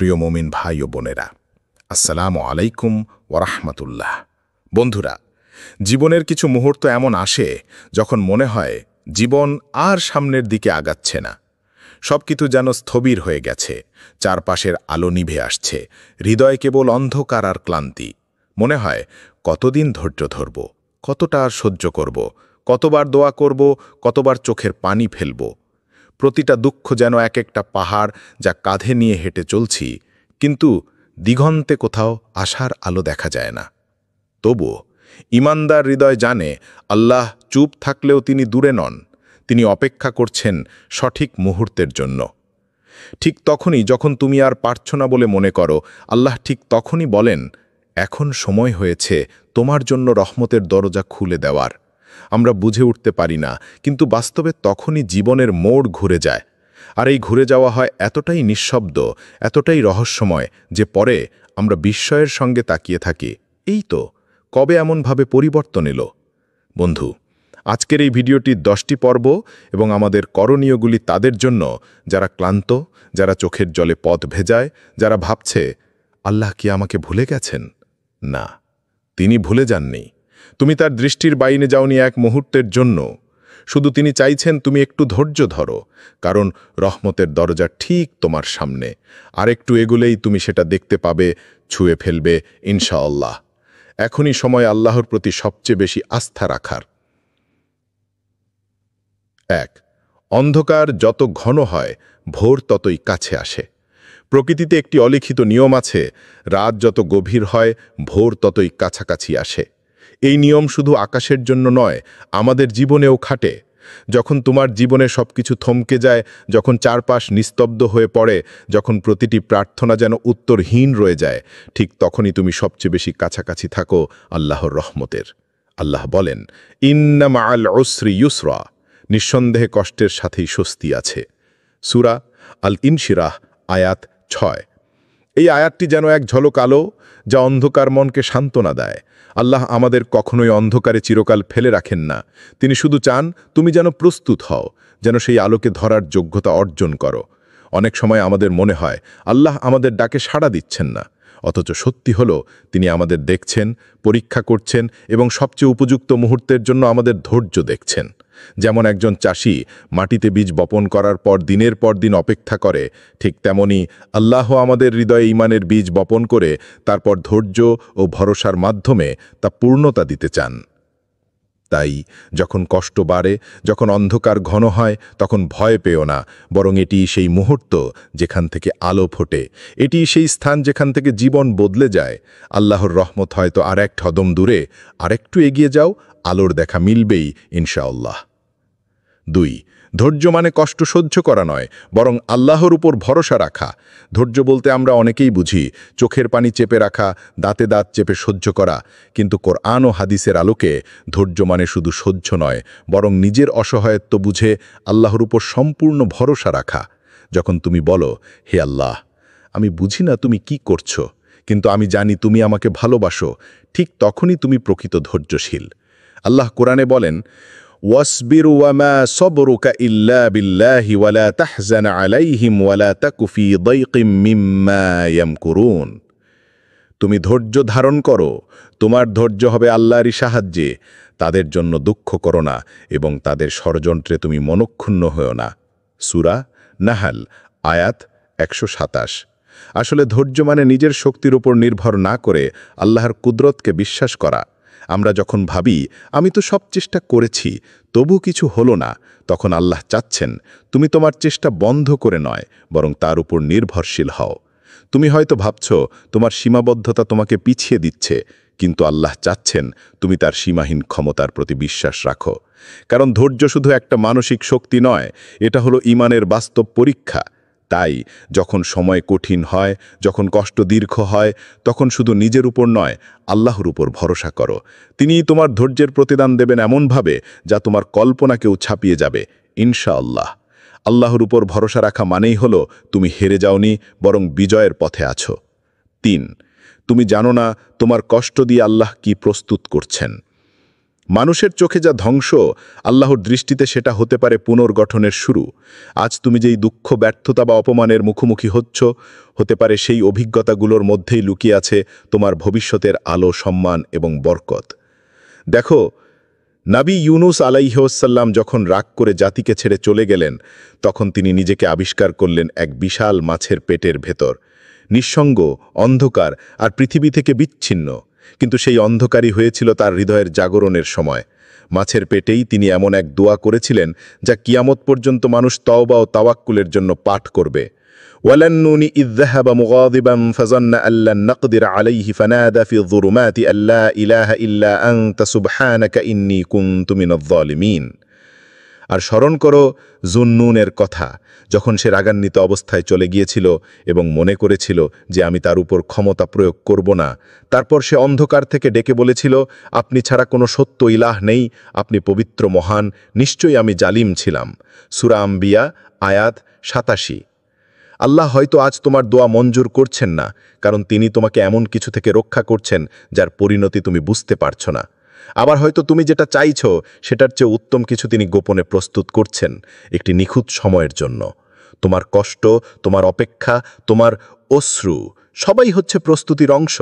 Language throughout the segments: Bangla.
প্রিয় মুমিন ভাই ও বোনেরা, আসসালামু আলাইকুম ওয়ারাহমাতুল্লাহ। বন্ধুরা, জীবনের কিছু মুহূর্ত এমন আসে যখন মনে হয় জীবন আর সামনের দিকে আগাচ্ছে না। সবকিছু যেন স্থবির হয়ে গেছে, চারপাশের আলো নিভে আসছে, হৃদয় কেবল অন্ধকার আর ক্লান্তি। মনে হয় কতদিন ধৈর্য ধরব, কতটা আর সহ্য করব, কতবার দোয়া করব, কতবার চোখের পানি ফেলব। প্রতিটা দুঃখ যেন এক একটা পাহাড় যা কাঁধে নিয়ে হেঁটে চলছি, কিন্তু দিগন্তে কোথাও আশার আলো দেখা যায় না। তবুও ঈমানদার হৃদয় জানে, আল্লাহ চুপ থাকলেও তিনি দূরে নন, তিনি অপেক্ষা করছেন সঠিক মুহূর্তের জন্য। ঠিক তখনই যখন তুমি আর পারছ না বলে মনে করো, আল্লাহ ঠিক তখনই বলেন, এখন সময় হয়েছে তোমার জন্য রহমতের দরজা খুলে দেওয়ার। আমরা বুঝে উঠতে পারি না, কিন্তু বাস্তবে তখনই জীবনের মোড় ঘুরে যায়। আর এই ঘুরে যাওয়া হয় এতটাই নিঃশব্দ, এতটাই রহস্যময় যে পরে আমরা বিস্ময়ের সঙ্গে তাকিয়ে থাকি, এই তো কবে এমনভাবে পরিবর্তন এলো। বন্ধু, আজকের এই ভিডিওটি 10টি পর্ব এবং আমাদের করণীয়গুলি তাদের জন্য যারা ক্লান্ত, যারা চোখের জলে পথ ভেজায়, যারা ভাবছে আল্লাহ কি আমাকে ভুলে গেছেন। না, তিনি ভুলে যাননি। তুমি তার দৃষ্টির বাইরে যাওনি এক মুহূর্তের জন্য। শুধু তিনি চাইছেন তুমি একটু ধৈর্য ধরো, কারণ রহমতের দরজা ঠিক তোমার সামনে। আর একটু এগুলেই তুমি সেটা দেখতে পাবে, ছুঁয়ে ফেলবে ইনশাআল্লাহ। এখনই সময় আল্লাহর প্রতি সবচেয়ে বেশি আস্থা রাখার। 1. অন্ধকার যত ঘন হয়, ভোর ততই কাছে আসে। প্রকৃতিতে একটি অলিখিত নিয়ম আছে, রাত যত গভীর হয়, ভোর ততই কাছাকাছি আসে। এই নিয়ম শুধু আকাশের জন্য নয়, আমাদের জীবনেও খাটে। যখন তোমার জীবনে সবকিছু থমকে যায়, যখন চারপাশ নিস্তব্ধ হয়ে পড়ে, যখন প্রতিটি প্রার্থনা যেন উত্তরহীন রয়ে যায়, ঠিক তখনই তুমি সবচেয়ে বেশি কাছাকাছি থাকো আল্লাহর রহমতের। আল্লাহ বলেন, ইন্না মাআল উসরি ইউসরা, নিঃসন্দেহে কষ্টের সাথেই স্বস্তি আছে। সূরা আল ইনশিরাহ আয়াত 6। এই আয়াতটি যেন এক ঝলক আলো, যা অন্ধকার মনকে সান্ত্বনা দেয়। আল্লাহ আমাদের কখনোই অন্ধকারে চিরকাল ফেলে রাখেন না। তিনি শুধু চান তুমি যেন প্রস্তুত হও, যেন সেই আলোকে ধরার যোগ্যতা অর্জন করো। অনেক সময় আমাদের মনে হয় আল্লাহ আমাদের ডাকে সাড়া দিচ্ছেন না, অথচ সত্যি হলো তিনি আমাদের দেখছেন, পরীক্ষা করছেন এবং সবচেয়ে উপযুক্ত মুহূর্তের জন্য আমাদের ধৈর্য দেখছেন। যেমন একজন চাষি মাটিতে বীজ বপন করার পর দিনের পর দিন অপেক্ষা করে, ঠিক তেমনি আল্লাহ আমাদের হৃদয়ে ঈমানের বীজ বপন করে তারপর ধৈর্য ও ভরসার মাধ্যমে তা পূর্ণতা দিতে চান। তাই যখন কষ্ট বাড়ে, যখন অন্ধকার ঘন হয়, তখন ভয় পেও না, বরং এটি সেই মুহূর্ত যেখান থেকে আলো ফোটে। এটি সেই স্থান যেখান থেকে জীবন বদলে যায়। আল্লাহর রহমত হয়তো আর এক কদম দূরে, আরেকটু এগিয়ে যাও, আলোর দেখা মিলবেই ইনশাআল্লাহ। 2. ধৈর্য মানে কষ্ট সহ্য করা নয়, বরং আল্লাহর উপর ভরসা রাখা। ধৈর্য বলতে আমরা অনেকেই বুঝি চোখের পানি চেপে রাখা, দাঁতে দাঁত চেপে সহ্য করা, কিন্তু কোরআন ও হাদিসের আলোকে ধৈর্য মানে শুধু সহ্য নয়, বরং নিজের অসহায়ত্ব বুঝে আল্লাহর উপর সম্পূর্ণ ভরসা রাখা। যখন তুমি বলো, হে আল্লাহ, আমি বুঝি না তুমি কি করছো, কিন্তু আমি জানি তুমি আমাকে ভালোবাসো, ঠিক তখনই তুমি প্রকৃত ধৈর্যশীল। আল্লাহ কোরআনে বলেন, ওয়াসবির ওয়ামা সবরুকা ইল্লা বিল্লাহি ওয়ালা তাহজান আলাইহিম ওয়ালা তাকু ফি দাইকিম মিম্মা ইয়ামকুরুন। তুমি ধৈর্য ধারণ করো, তোমার ধৈর্য হবে আল্লাহরই সাহায্যে। তাদের জন্য দুঃখ করো না এবং তাদের ষড়যন্ত্রে তুমি মনক্ষুণ্ণ হও না। সূরা নাহাল আয়াত 127। আসলে ধৈর্য মানে নিজের শক্তির উপর নির্ভর না করে আল্লাহর কুদরতকে বিশ্বাস করা। আমরা যখন ভাবি আমি তো সব চেষ্টা করেছি, তবু কিছু হলো না, তখন আল্লাহ চাচ্ছেন তুমি তোমার চেষ্টা বন্ধ করে নয়, বরং তার উপর নির্ভরশীল হও। তুমি হয়তো ভাবছ তোমার সীমাবদ্ধতা তোমাকে পিছিয়ে দিচ্ছে, কিন্তু আল্লাহ চাচ্ছেন তুমি তার সীমাহীন ক্ষমতার প্রতি বিশ্বাস রাখো। কারণ ধৈর্য শুধু একটা মানসিক শক্তি নয়, এটা হলো ঈমানের বাস্তব পরীক্ষা। তাই যখন সময় কঠিন হয়, যখন কষ্ট দীর্ঘ হয়, তখন শুধু নিজের উপর নয়, আল্লাহর উপর ভরসা করো। তিনিই তোমার ধৈর্যের প্রতিদান দেবেন এমনভাবে যা তোমার কল্পনাকেও ছাপিয়ে যাবে ইনশাআল্লাহ। আল্লাহর উপর ভরসা রাখা মানেই হলো তুমি হেরে যাওনি, বরং বিজয়ের পথে আছো। 3. তুমি জানো না তোমার কষ্ট দিয়ে আল্লাহ কি প্রস্তুত করছেন। মানুষের চোখে যা ধ্বংস, আল্লাহর দৃষ্টিতে সেটা হতে পারে পুনর্গঠনের শুরু। আজ তুমি যেই দুঃখ, ব্যর্থতা বা অপমানের মুখোমুখি হতে পারে সেই অভিজ্ঞতাগুলোর মধ্যেই লুকিয়ে আছে তোমার ভবিষ্যতের আলো, সম্মান এবং বরকত। দেখো, নবী ইউনুস আলাইহিসসালাম যখন রাগ করে জাতিকে ছেড়ে চলে গেলেন, তখন তিনি নিজেকে আবিষ্কার করলেন এক বিশাল মাছের পেটের ভেতর, নিঃসঙ্গ, অন্ধকার আর পৃথিবী থেকে বিচ্ছিন্ন। কিন্তু সেই অন্ধকারই হয়েছিল তার হৃদয়ের জাগরণের সময়। মাছের পেটেই তিনি এমন এক দোয়া করেছিলেন যা কিয়ামত পর্যন্ত মানুষ তওবা ও তাওয়াক্কুলের জন্য পাঠ করবে। ওয়ালান্নুনি ইয যাহাবা মুগাদিবান ফাযান্না আল্লান নাকদির আলাইহি ফানাদা ফি যুলুমাতি আল্লা ইলাহা ইল্লা আনতা সুবহানাকা ইন্নী কুনতু মিনাজ জালিমিন। আর স্মরণ করো জুন্নুনের কথা, যখন সে রাগান্বিত অবস্থায় চলে গিয়েছিল এবং মনে করেছিল যে আমি তার উপর ক্ষমতা প্রয়োগ করব না। তারপর সে অন্ধকার থেকে ডেকে বলেছিল, আপনি ছাড়া কোনো সত্য ইলাহ নেই, আপনি পবিত্র, মহান, নিশ্চয়ই আমি জালিম ছিলাম। সূরা আম্বিয়া, আয়াত 87। আল্লাহ হয়তো আজ তোমার দোয়া মঞ্জুর করছেন না, কারণ তিনি তোমাকে এমন কিছু থেকে রক্ষা করছেন যার পরিণতি তুমি বুঝতে পারছো না। আবার হয়তো তুমি যেটা চাইছো সেটার চেয়ে উত্তম কিছু তিনি গোপনে প্রস্তুত করছেন, একটি নিখুঁত সময়ের জন্য। তোমার কষ্ট, তোমার অপেক্ষা, তোমার অশ্রু সবাই হচ্ছে প্রস্তুতির অংশ।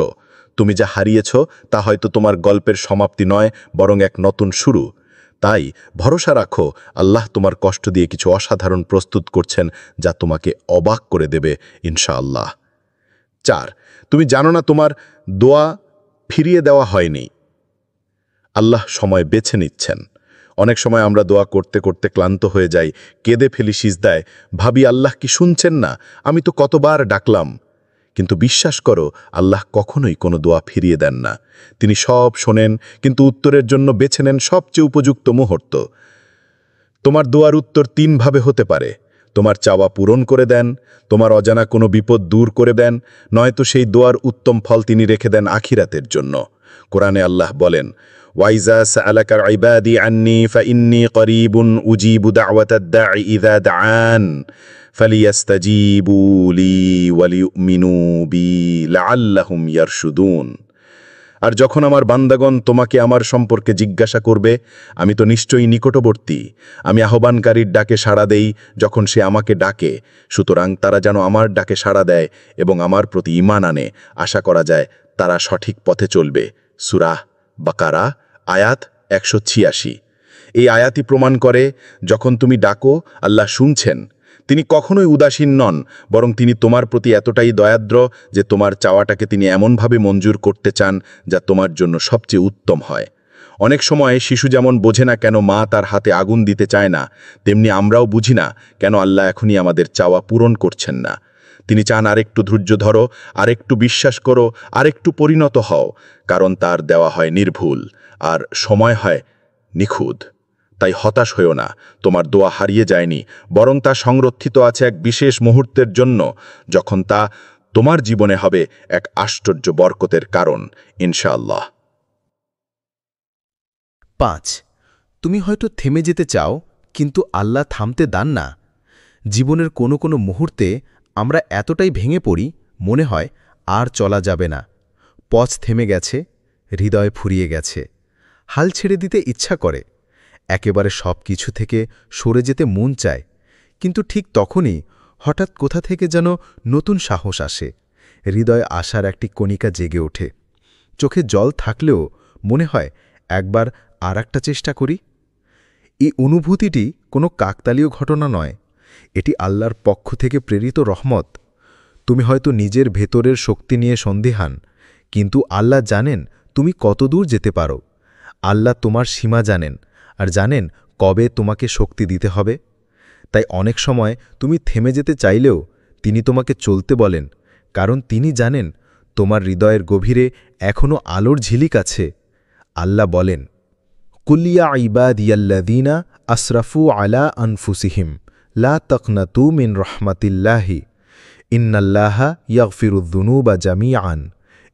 তুমি যা হারিয়েছ তা হয়তো তোমার গল্পের সমাপ্তি নয়, বরং এক নতুন শুরু। তাই ভরসা রাখো, আল্লাহ তোমার কষ্ট দিয়ে কিছু অসাধারণ প্রস্তুত করছেন যা তোমাকে অবাক করে দেবে ইনশাআল্লাহ। 4, তুমি জানো না তোমার দোয়া ফিরিয়ে দেওয়া হয়নি। আল্লাহ সময় বেছে নিচ্ছেন। অনেক সময় আমরা দোয়া করতে করতে ক্লান্ত হয়ে যাই, কেঁদে ফেলি সিজদায়, ভাবি আল্লাহ কি শুনছেন না, আমি তো কতবার ডাকলাম। কিন্তু বিশ্বাস করো, আল্লাহ কখনোই কোনো দোয়া ফিরিয়ে দেন না। তিনি সব শোনেন, কিন্তু উত্তরের জন্য বেছে নেন সবচেয়ে উপযুক্ত মুহূর্ত। তোমার দোয়ার উত্তর 3 ভাবে হতে পারে। তোমার চাওয়া পূরণ করে দেন, তোমার অজানা কোনো বিপদ দূর করে দেন, নয়তো সেই দোয়ার উত্তম ফল তিনি রেখে দেন আখিরাতের জন্য। কোরআনে আল্লাহ বলেন, ওয়াইজা সাআলাকা ইবাদি আন্নী ফাইন্নী করিবুন উজিবু দাওয়াতাদ দাঈ ইযা দাআন ফালিয়াস্তাজিবু লি ওয়ালিউমিনু বি লাআল্লাহুম ইয়ারশুদুন। আর যখন আমার বান্দাগণ তোমাকে আমার সম্পর্কে জিজ্ঞাসা করবে, আমি তো নিশ্চয়ই নিকটবর্তী, আমি আহ্বানকারীর ডাকে সাড়া দেই যখন সে আমাকে ডাকে। সুতরাং তারা যেন আমার ডাকে সাড়া দেয় এবং আমার প্রতি ঈমান আনে, আশা করা যায় তারা সঠিক পথে চলবে। সূরা বাকারা, আয়াত 186। এই আয়াতই প্রমাণ করে, যখন তুমি ডাকো আল্লাহ শুনছেন। তিনি কখনোই উদাসীন নন, বরং তিনি তোমার প্রতি এতটাই দয়াদ্র যে তোমার চাওয়াটাকে তিনি এমনভাবে মঞ্জুর করতে চান যা তোমার জন্য সবচেয়ে উত্তম হয়। অনেক সময় শিশু যেমন বোঝে না কেন মা তার হাতে আগুন দিতে চায় না, তেমনি আমরাও বুঝি না কেন আল্লাহ এখনই আমাদের চাওয়া পূরণ করছেন না। তিনি চান আরেকটু ধৈর্য ধরো, আরেকটু বিশ্বাস করো, আরেকটু পরিণত হও, কারণ তার দেওয়া হয় নির্ভুল আর সময় হয় নিখুঁত। তাই হতাশ হইও না, তোমার দোয়া হারিয়ে যায়নি, বরং তা সংরক্ষিত আছে এক বিশেষ মুহূর্তের জন্য, যখন তা তোমার জীবনে হবে এক আশ্চর্য বরকতের কারণ ইনশাআল্লাহ। 5, তুমি হয়তো থেমে যেতে চাও, কিন্তু আল্লাহ থামতে দেন না। জীবনের কোনো কোনো মুহূর্তে আমরা এতটাই ভেঙে পড়ি, মনে হয় আর চলা যাবে না। পথ থেমে গেছে, হৃদয় ফুরিয়ে গেছে, হাল ছেড়ে দিতে ইচ্ছা করে, একেবারে সব কিছু থেকে সরে যেতে মন চায়। কিন্তু ঠিক তখনই হঠাৎ কোথা থেকে যেন নতুন সাহস আসে, হৃদয় আশার একটি কণিকা জেগে ওঠে। চোখে জল থাকলেও মনে হয় একবার আর একটা চেষ্টা করি। এই অনুভূতিটি কোনো কাকতালীয় ঘটনা নয়, এটি আল্লাহর পক্ষ থেকে প্রেরিত রহমত। তুমি হয়তো নিজের ভেতরের শক্তি নিয়ে সন্দিহান, কিন্তু আল্লাহ জানেন তুমি কতদূর যেতে পারো। আল্লাহ তোমার সীমা জানেন, আর জানেন কবে তোমাকে শক্তি দিতে হবে। তাই অনেক সময় তুমি থেমে যেতে চাইলেও তিনি তোমাকে চলতে বলেন, কারণ তিনি জানেন তোমার হৃদয়ের গভীরে এখনও আলোর ঝিলিক আছে। আল্লাহ বলেন, কুলিয়া ইবাদিয়াল্লাযীনা আসরাফু আলা আনফুসিহিম লা তাকনাতু মিন রাহমাতিল্লাহি ইন্নাল্লাহা ইয়াগফিরুয-যুনুবা জামিআন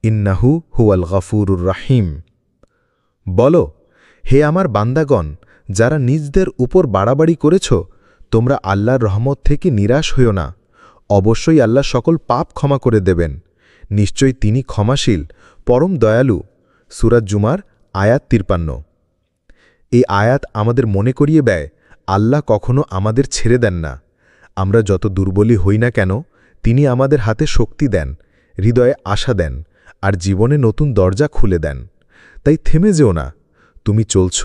ইন্নাহু হুয়াল গফুরুর রাহিম। বলো, হে আমার বান্দাগণ, যারা নিজদের উপর বাড়াবাড়ি করেছ, তোমরা আল্লাহর রহমত থেকে নিরাশ হইও না। অবশ্যই আল্লাহ সকল পাপ ক্ষমা করে দেবেন। নিশ্চয়ই তিনি ক্ষমাশীল, পরম দয়ালু। সূরা জুমার, আয়াত 53। এই আয়াত আমাদের মনে করিয়ে দেয় আল্লাহ কখনো আমাদের ছেড়ে দেন না। আমরা যত দুর্বলই হই না কেন, তিনি আমাদের হাতে শক্তি দেন, হৃদয়ে আশা দেন, আর জীবনে নতুন দরজা খুলে দেন। তাই থেমে যেও না। তুমি চলছ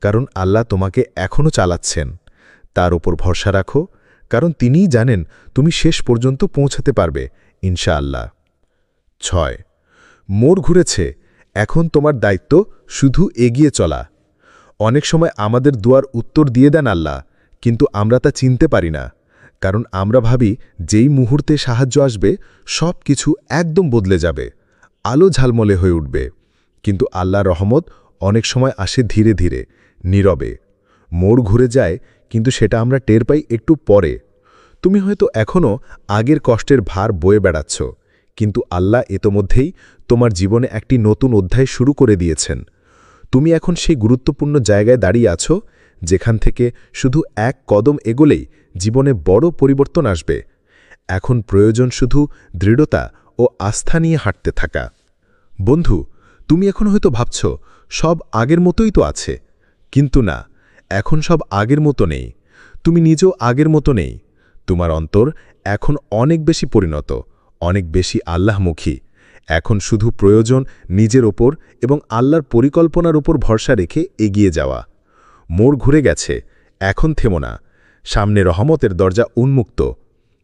কারণ আল্লাহ তোমাকে এখনও চালাচ্ছেন। তার ওপর ভরসা রাখো, কারণ তিনিই জানেন তুমি শেষ পর্যন্ত পৌঁছাতে পারবে ইনশাআল্লাহ। 6 মোড় ঘুরেছে, এখন তোমার দায়িত্ব শুধু এগিয়ে চলা। অনেক সময় আমাদের দুয়ার উত্তর দিয়ে দেন আল্লাহ, কিন্তু আমরা তা চিনতে পারি না, কারণ আমরা ভাবি যেই মুহূর্তে সাহায্য আসবে সব কিছু একদম বদলে যাবে, আলো ঝালমলে হয়ে উঠবে। কিন্তু আল্লাহর রহমত অনেক সময় আসে ধীরে ধীরে, নীরবে। মোড় ঘুরে যায়, কিন্তু সেটা আমরা টের পাই একটু পরে। তুমি হয়তো এখনও আগের কষ্টের ভার বয়ে বেড়াচ্ছ, কিন্তু আল্লাহ ইতোমধ্যেই তোমার জীবনে একটি নতুন অধ্যায় শুরু করে দিয়েছেন। তুমি এখন সেই গুরুত্বপূর্ণ জায়গায় দাঁড়িয়ে আছো, যেখান থেকে শুধু এক কদম এগোলেই জীবনে বড় পরিবর্তন আসবে। এখন প্রয়োজন শুধু দৃঢ়তা ও আস্থা নিয়ে হাঁটতে থাকা। বন্ধু, তুমি এখন হয়তো ভাবছ সব আগের মতোই তো আছে, কিন্তু না, এখন সব আগের মতো নেই। তুমি নিজেও আগের মতো নেই। তোমার অন্তর এখন অনেক বেশি পরিণত, অনেক বেশি আল্লাহমুখী। এখন শুধু প্রয়োজন নিজের ওপর এবং আল্লাহর পরিকল্পনার উপর ভরসা রেখে এগিয়ে যাওয়া। মোড় ঘুরে গেছে, এখন থেমো না। সামনে রহমতের দরজা উন্মুক্ত,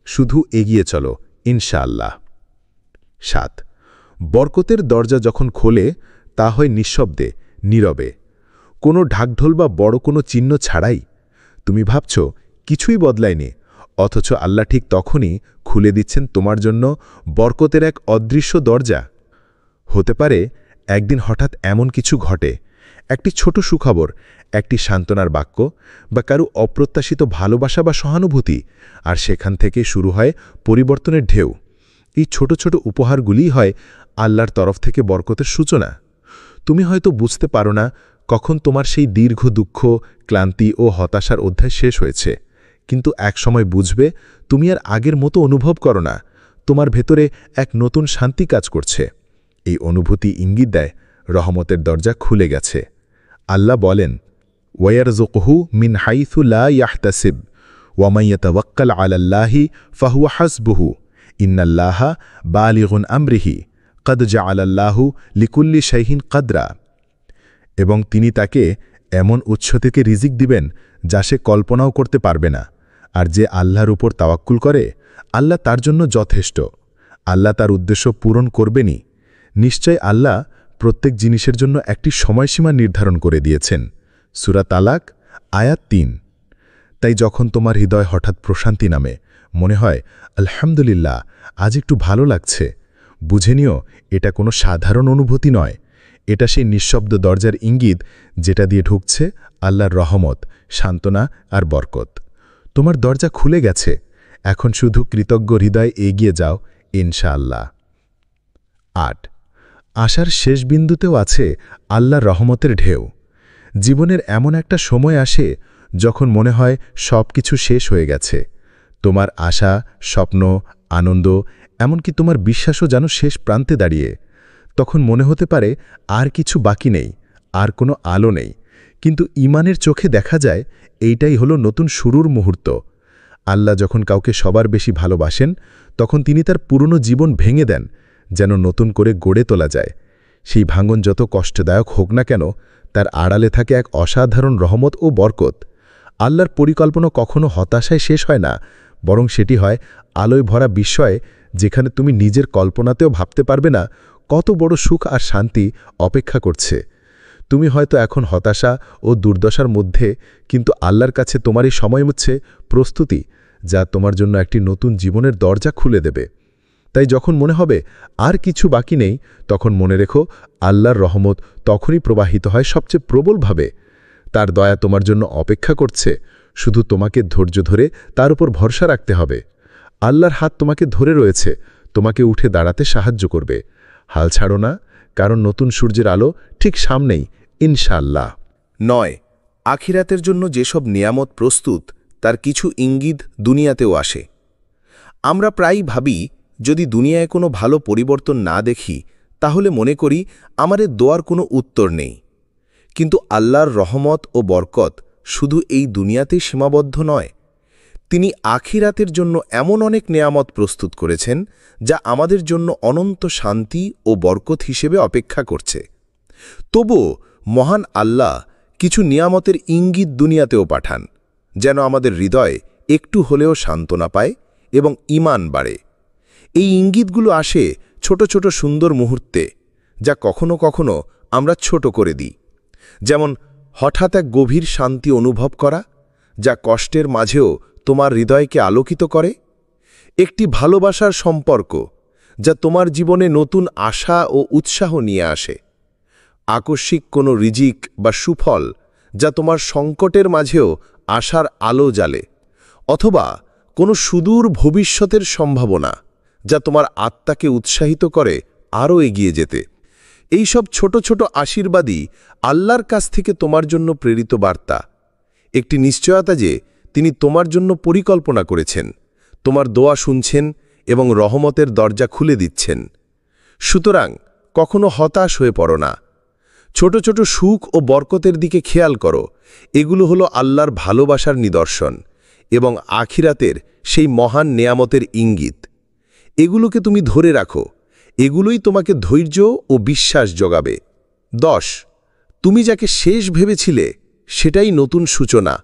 শুধু এগিয়ে চলো ইনশাআল্লাহ। 7 বরকতের দরজা যখন খোলে, তা হয় নিঃশব্দে, নীরবে, কোনো ঢাকঢোল বা বড় কোনো চিহ্ন ছাড়াই। তুমি ভাবছ কিছুই বদলায়নি, অথচ আল্লাহ ঠিক তখনই খুলে দিচ্ছেন তোমার জন্য বরকতের এক অদৃশ্য দরজা। হতে পারে একদিন হঠাৎ এমন কিছু ঘটে, একটি ছোট সুখবর, একটি সান্ত্বনার বাক্য, বা কারো অপ্রত্যাশিত ভালোবাসা বা সহানুভূতি, আর সেখান থেকে শুরু হয় পরিবর্তনের ঢেউ। এই ছোট ছোট উপহারগুলিই হয় আল্লাহর তরফ থেকে বরকতের সূচনা। তুমি হয়তো বুঝতে পারো না কখন তোমার সেই দীর্ঘ দুঃখ, ক্লান্তি ও হতাশার অধ্যায় শেষ হয়েছে, কিন্তু একসময় বুঝবে তুমি আর আগের মতো অনুভব করো না। তোমার ভেতরে এক নতুন শান্তি কাজ করছে। এই অনুভূতি ইঙ্গিত দেয় রহমতের দরজা খুলে গেছে। আল্লাহ বলেন, ওয়ারযুকহু মিন হাইথু লা ইয়াহতাসিব ওয়া মান ইয়াতাওয়াক্কাল আলাল্লাহি ফাহুয়া হাসবুহু ইন্নাল্লাহা বালিগুন আমরিহি কদ জাআলাল্লাহু লিকুল্লি শাইইন কদরা। এবং তিনি তাকে এমন উৎস থেকে রিজিক দিবেন যা সে কল্পনাও করতে পারবে না। আর যে আল্লাহর উপর তাওয়াক্কুল করে, আল্লাহ তার জন্য যথেষ্ট। আল্লাহ তার উদ্দেশ্য পূরণ করবেনই। নিশ্চয় আল্লাহ প্রত্যেক জিনিসের জন্য একটি সময়সীমা নির্ধারণ করে দিয়েছেন। সূরা তালাক আয়াত 3। তাই যখন তোমার হৃদয় হঠাৎ প্রশান্তি নামে, মনে হয় আলহামদুলিল্লাহ আজ একটু ভালো লাগছে, বুঝে নিও এটা কোনো সাধারণ অনুভূতি নয়। এটা সেই নিঃশব্দ দরজার ইঙ্গিত যেটা দিয়ে ঢুকছে আল্লাহর রহমত, সান্ত্বনা আর বরকত। তোমার দরজা খুলে গেছে, এখন শুধু কৃতজ্ঞ হৃদয় এগিয়ে যাও ইনশাআল্লাহ। 8 আশার শেষ বিন্দুতেও আছে আল্লাহর রহমতের ঢেউ। জীবনের এমন একটা সময় আসে যখন মনে হয় সব কিছু শেষ হয়ে গেছে। তোমার আশা, স্বপ্ন, আনন্দ, এমনকি তোমার বিশ্বাসও যেন শেষ প্রান্তে দাঁড়িয়ে। তখন মনে হতে পারে আর কিছু বাকি নেই, আর কোনো আলো নেই। কিন্তু ঈমানের চোখে দেখা যায় এইটাই হলো নতুন শুরুর মুহূর্ত। আল্লাহ যখন কাউকে সবার বেশি ভালোবাসেন, তখন তিনি তার পুরনো জীবন ভেঙে দেন, যেন নতুন করে গড়ে তোলা যায়। সেই ভাঙন যত কষ্টদায়ক হোক না কেন, তার আড়ালে থাকে এক অসাধারণ রহমত ও বরকত। আল্লাহর পরিকল্পনা কখনো হতাশায় শেষ হয় না, বরং সেটি হয় আলোয় ভরা বিস্ময়ে, যেখানে তুমি নিজের কল্পনাতেও ভাবতে পারবে না কত বড় সুখ আর শান্তি অপেক্ষা করছে। তুমি হয়তো এখন হতাশা ও দুর্দশার মধ্যে, কিন্তু আল্লাহর কাছে তোমার এই সময় হচ্ছে প্রস্তুতি, যা তোমার জন্য একটি নতুন জীবনের দরজা খুলে দেবে। তাই যখন মনে হবে আর কিছু বাকি নেই, তখন মনে রেখো আল্লাহর রহমত তখনই প্রবাহিত হয় সবচেয়ে প্রবলভাবে। তার দয়া তোমার জন্য অপেক্ষা করছে, শুধু তোমাকে ধৈর্য ধরে তার উপর ভরসা রাখতে হবে। আল্লাহর হাত তোমাকে ধরে রয়েছে, তোমাকে উঠে দাঁড়াতে সাহায্য করবে। হাল ছাড়ো না, কারণ নতুন সূর্যের আলো ঠিক সামনেই ইনশাআল্লাহ। 9 আখিরাতের জন্য যেসব নিয়ামত প্রস্তুত, তার কিছু ইঙ্গিত দুনিয়াতেও আসে। আমরা প্রায়ই ভাবি যদি দুনিয়ায় কোনো ভালো পরিবর্তন না দেখি, তাহলে মনে করি আমাদের দোয়ার কোনো উত্তর নেই। কিন্তু আল্লাহর রহমত ও বরকত শুধু এই দুনিয়াতেই সীমাবদ্ধ নয়। তিনি আখিরাতের জন্য এমন অনেক নেয়ামত প্রস্তুত করেছেন যা আমাদের জন্য অনন্ত শান্তি ও বরকত হিসেবে অপেক্ষা করছে। তবুও মহান আল্লাহ কিছু নিয়ামতের ইঙ্গিত দুনিয়াতেও পাঠান, যেন আমাদের হৃদয় একটু হলেও সান্ত্বনা পায় এবং ঈমান বাড়ে। এই ইঙ্গিতগুলো আসে ছোট ছোট সুন্দর মুহূর্তে, যা কখনো কখনো আমরা ছোট করে দিই। যেমন হঠাৎ এক গভীর শান্তি অনুভব করা, যা কষ্টের মাঝেও তোমার হৃদয়কে আলোকিত করে। একটি ভালোবাসার সম্পর্ক, যা তোমার জীবনে নতুন আশা ও উৎসাহ নিয়ে আসে। আকস্মিক কোনো রিজিক বা সুফল, যা তোমার সংকটের মাঝেও আশার আলো জ্বালে। অথবা কোনো সুদূর ভবিষ্যতের সম্ভাবনা, যা তোমার আত্মাকে উৎসাহিত করে আরও এগিয়ে যেতে। এই সব ছোট ছোট আশীর্বাদই আল্লাহর কাছ থেকে তোমার জন্য প্রেরিত বার্তা, একটি নিশ্চয়তা যে তিনি তোমার জন্য পরিকল্পনা করেছেন, তোমার দোয়া শুনছেন এবং রহমতের দরজা খুলে দিচ্ছেন। সুতরাং কখনো হতাশ হয়ে পড়ো না। ছোট ছোট সুখ ও বরকতের দিকে খেয়াল করো। এগুলো হলো আল্লাহর ভালোবাসার নিদর্শন এবং আখিরাতের সেই মহান নেয়ামতের ইঙ্গিত। এগুলোকে তুমি ধরে রাখো। এগুলোই তোমাকে ধৈর্য ও বিশ্বাস জোগাবে। 10 তুমি যাকে শেষ ভেবেছিলে সেটাই নতুন সূচনা।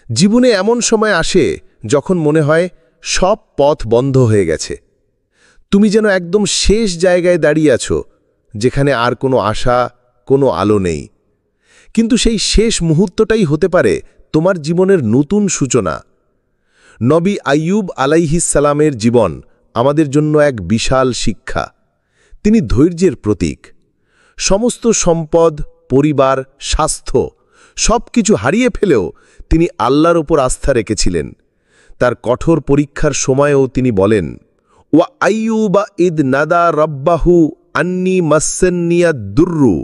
জীবনে এমন সময় আসে যখন মনে হয় সব পথ বন্ধ হয়ে গেছে। তুমি যেন একদম শেষ জায়গায় দাঁড়িয়ে আছো, যেখানে আর কোনো আশা, কোনো আলো নেই। কিন্তু সেই শেষ মুহূর্তটাই হতে পারে তোমার জীবনের নতুন সূচনা। নবী আইয়ুব আলাইহিসসালামের জীবন আমাদের জন্য এক বিশাল শিক্ষা। তিনি ধৈর্যের প্রতীক। সমস্ত সম্পদ, পরিবার, স্বাস্থ্য সবকিছু হারিয়ে ফেলেও তিনি আল্লাহর উপর আস্থা রেখেছিলেন। তার কঠোর পরীক্ষার সময়েও তিনি বলেন, ওয়া আইয়ুবা ইদ নাদা রব্বাহু আন্নি মাসসান্নিয়াদ দুররু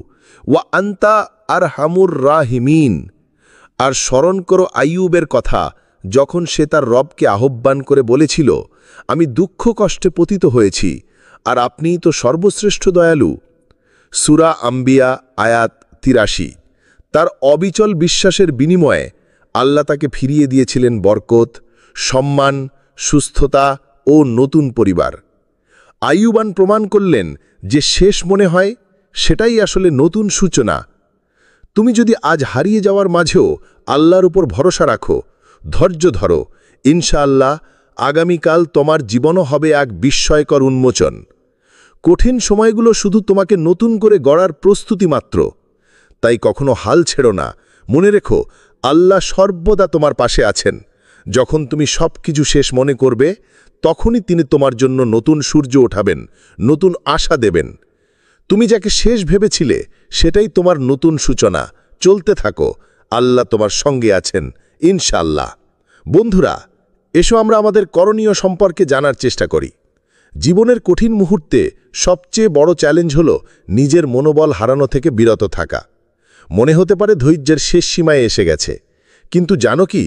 ওয়া আনতা আরহামুর রাহিমিন। আর স্মরণ করো আইয়ুবের কথা, যখন সে তার রবকে আহ্বান করে বলেছিল, আমি দুঃখ কষ্টে পতিত হয়েছি, আর আপনিই তো সর্বশ্রেষ্ঠ দয়ালু। সূরা আম্বিয়া আয়াত ৮৩। তার অবিচল বিশ্বাসের বিনিময়ে আল্লাহ তাকে ফিরিয়ে দিয়েছিলেন বরকত, সম্মান, সুস্থতা ও নতুন পরিবার। আইয়ুবান প্রমাণ করলেন যে শেষ মনে হয় সেটাই আসলে নতুন সূচনা। তুমি যদি আজ হারিয়ে যাওয়ার মাঝেও আল্লাহর উপর ভরসা রাখো, ধৈর্য ধরো, ইনশাআল্লাহ আগামীকাল তোমার জীবনও হবে এক বিস্ময়কর উন্মোচন। কঠিন সময়গুলো শুধু তোমাকে নতুন করে গড়ার প্রস্তুতি মাত্র। তাই কখনো হাল ছেড়ো না। মনে রেখো, আল্লাহ সর্বদা তোমার পাশে আছেন। যখন তুমি সব কিছু শেষ মনে করবে, তখনই তিনি তোমার জন্য নতুন সূর্য ওঠাবেন, নতুন আশা দেবেন। তুমি যাকে শেষ ভেবেছিলে সেটাই তোমার নতুন সূচনা। চলতে থাকো, আল্লাহ তোমার সঙ্গে আছেন ইনশাআল্লাহ। বন্ধুরা, এসো আমরা আমাদের করণীয় সম্পর্কে জানার চেষ্টা করি। জীবনের কঠিন মুহূর্তে সবচেয়ে বড় চ্যালেঞ্জ হল নিজের মনোবল হারানো থেকে বিরত থাকা। মনে হতে পারে ধৈর্যের শেষ সীমায় এসে গেছে, কিন্তু জানো কি,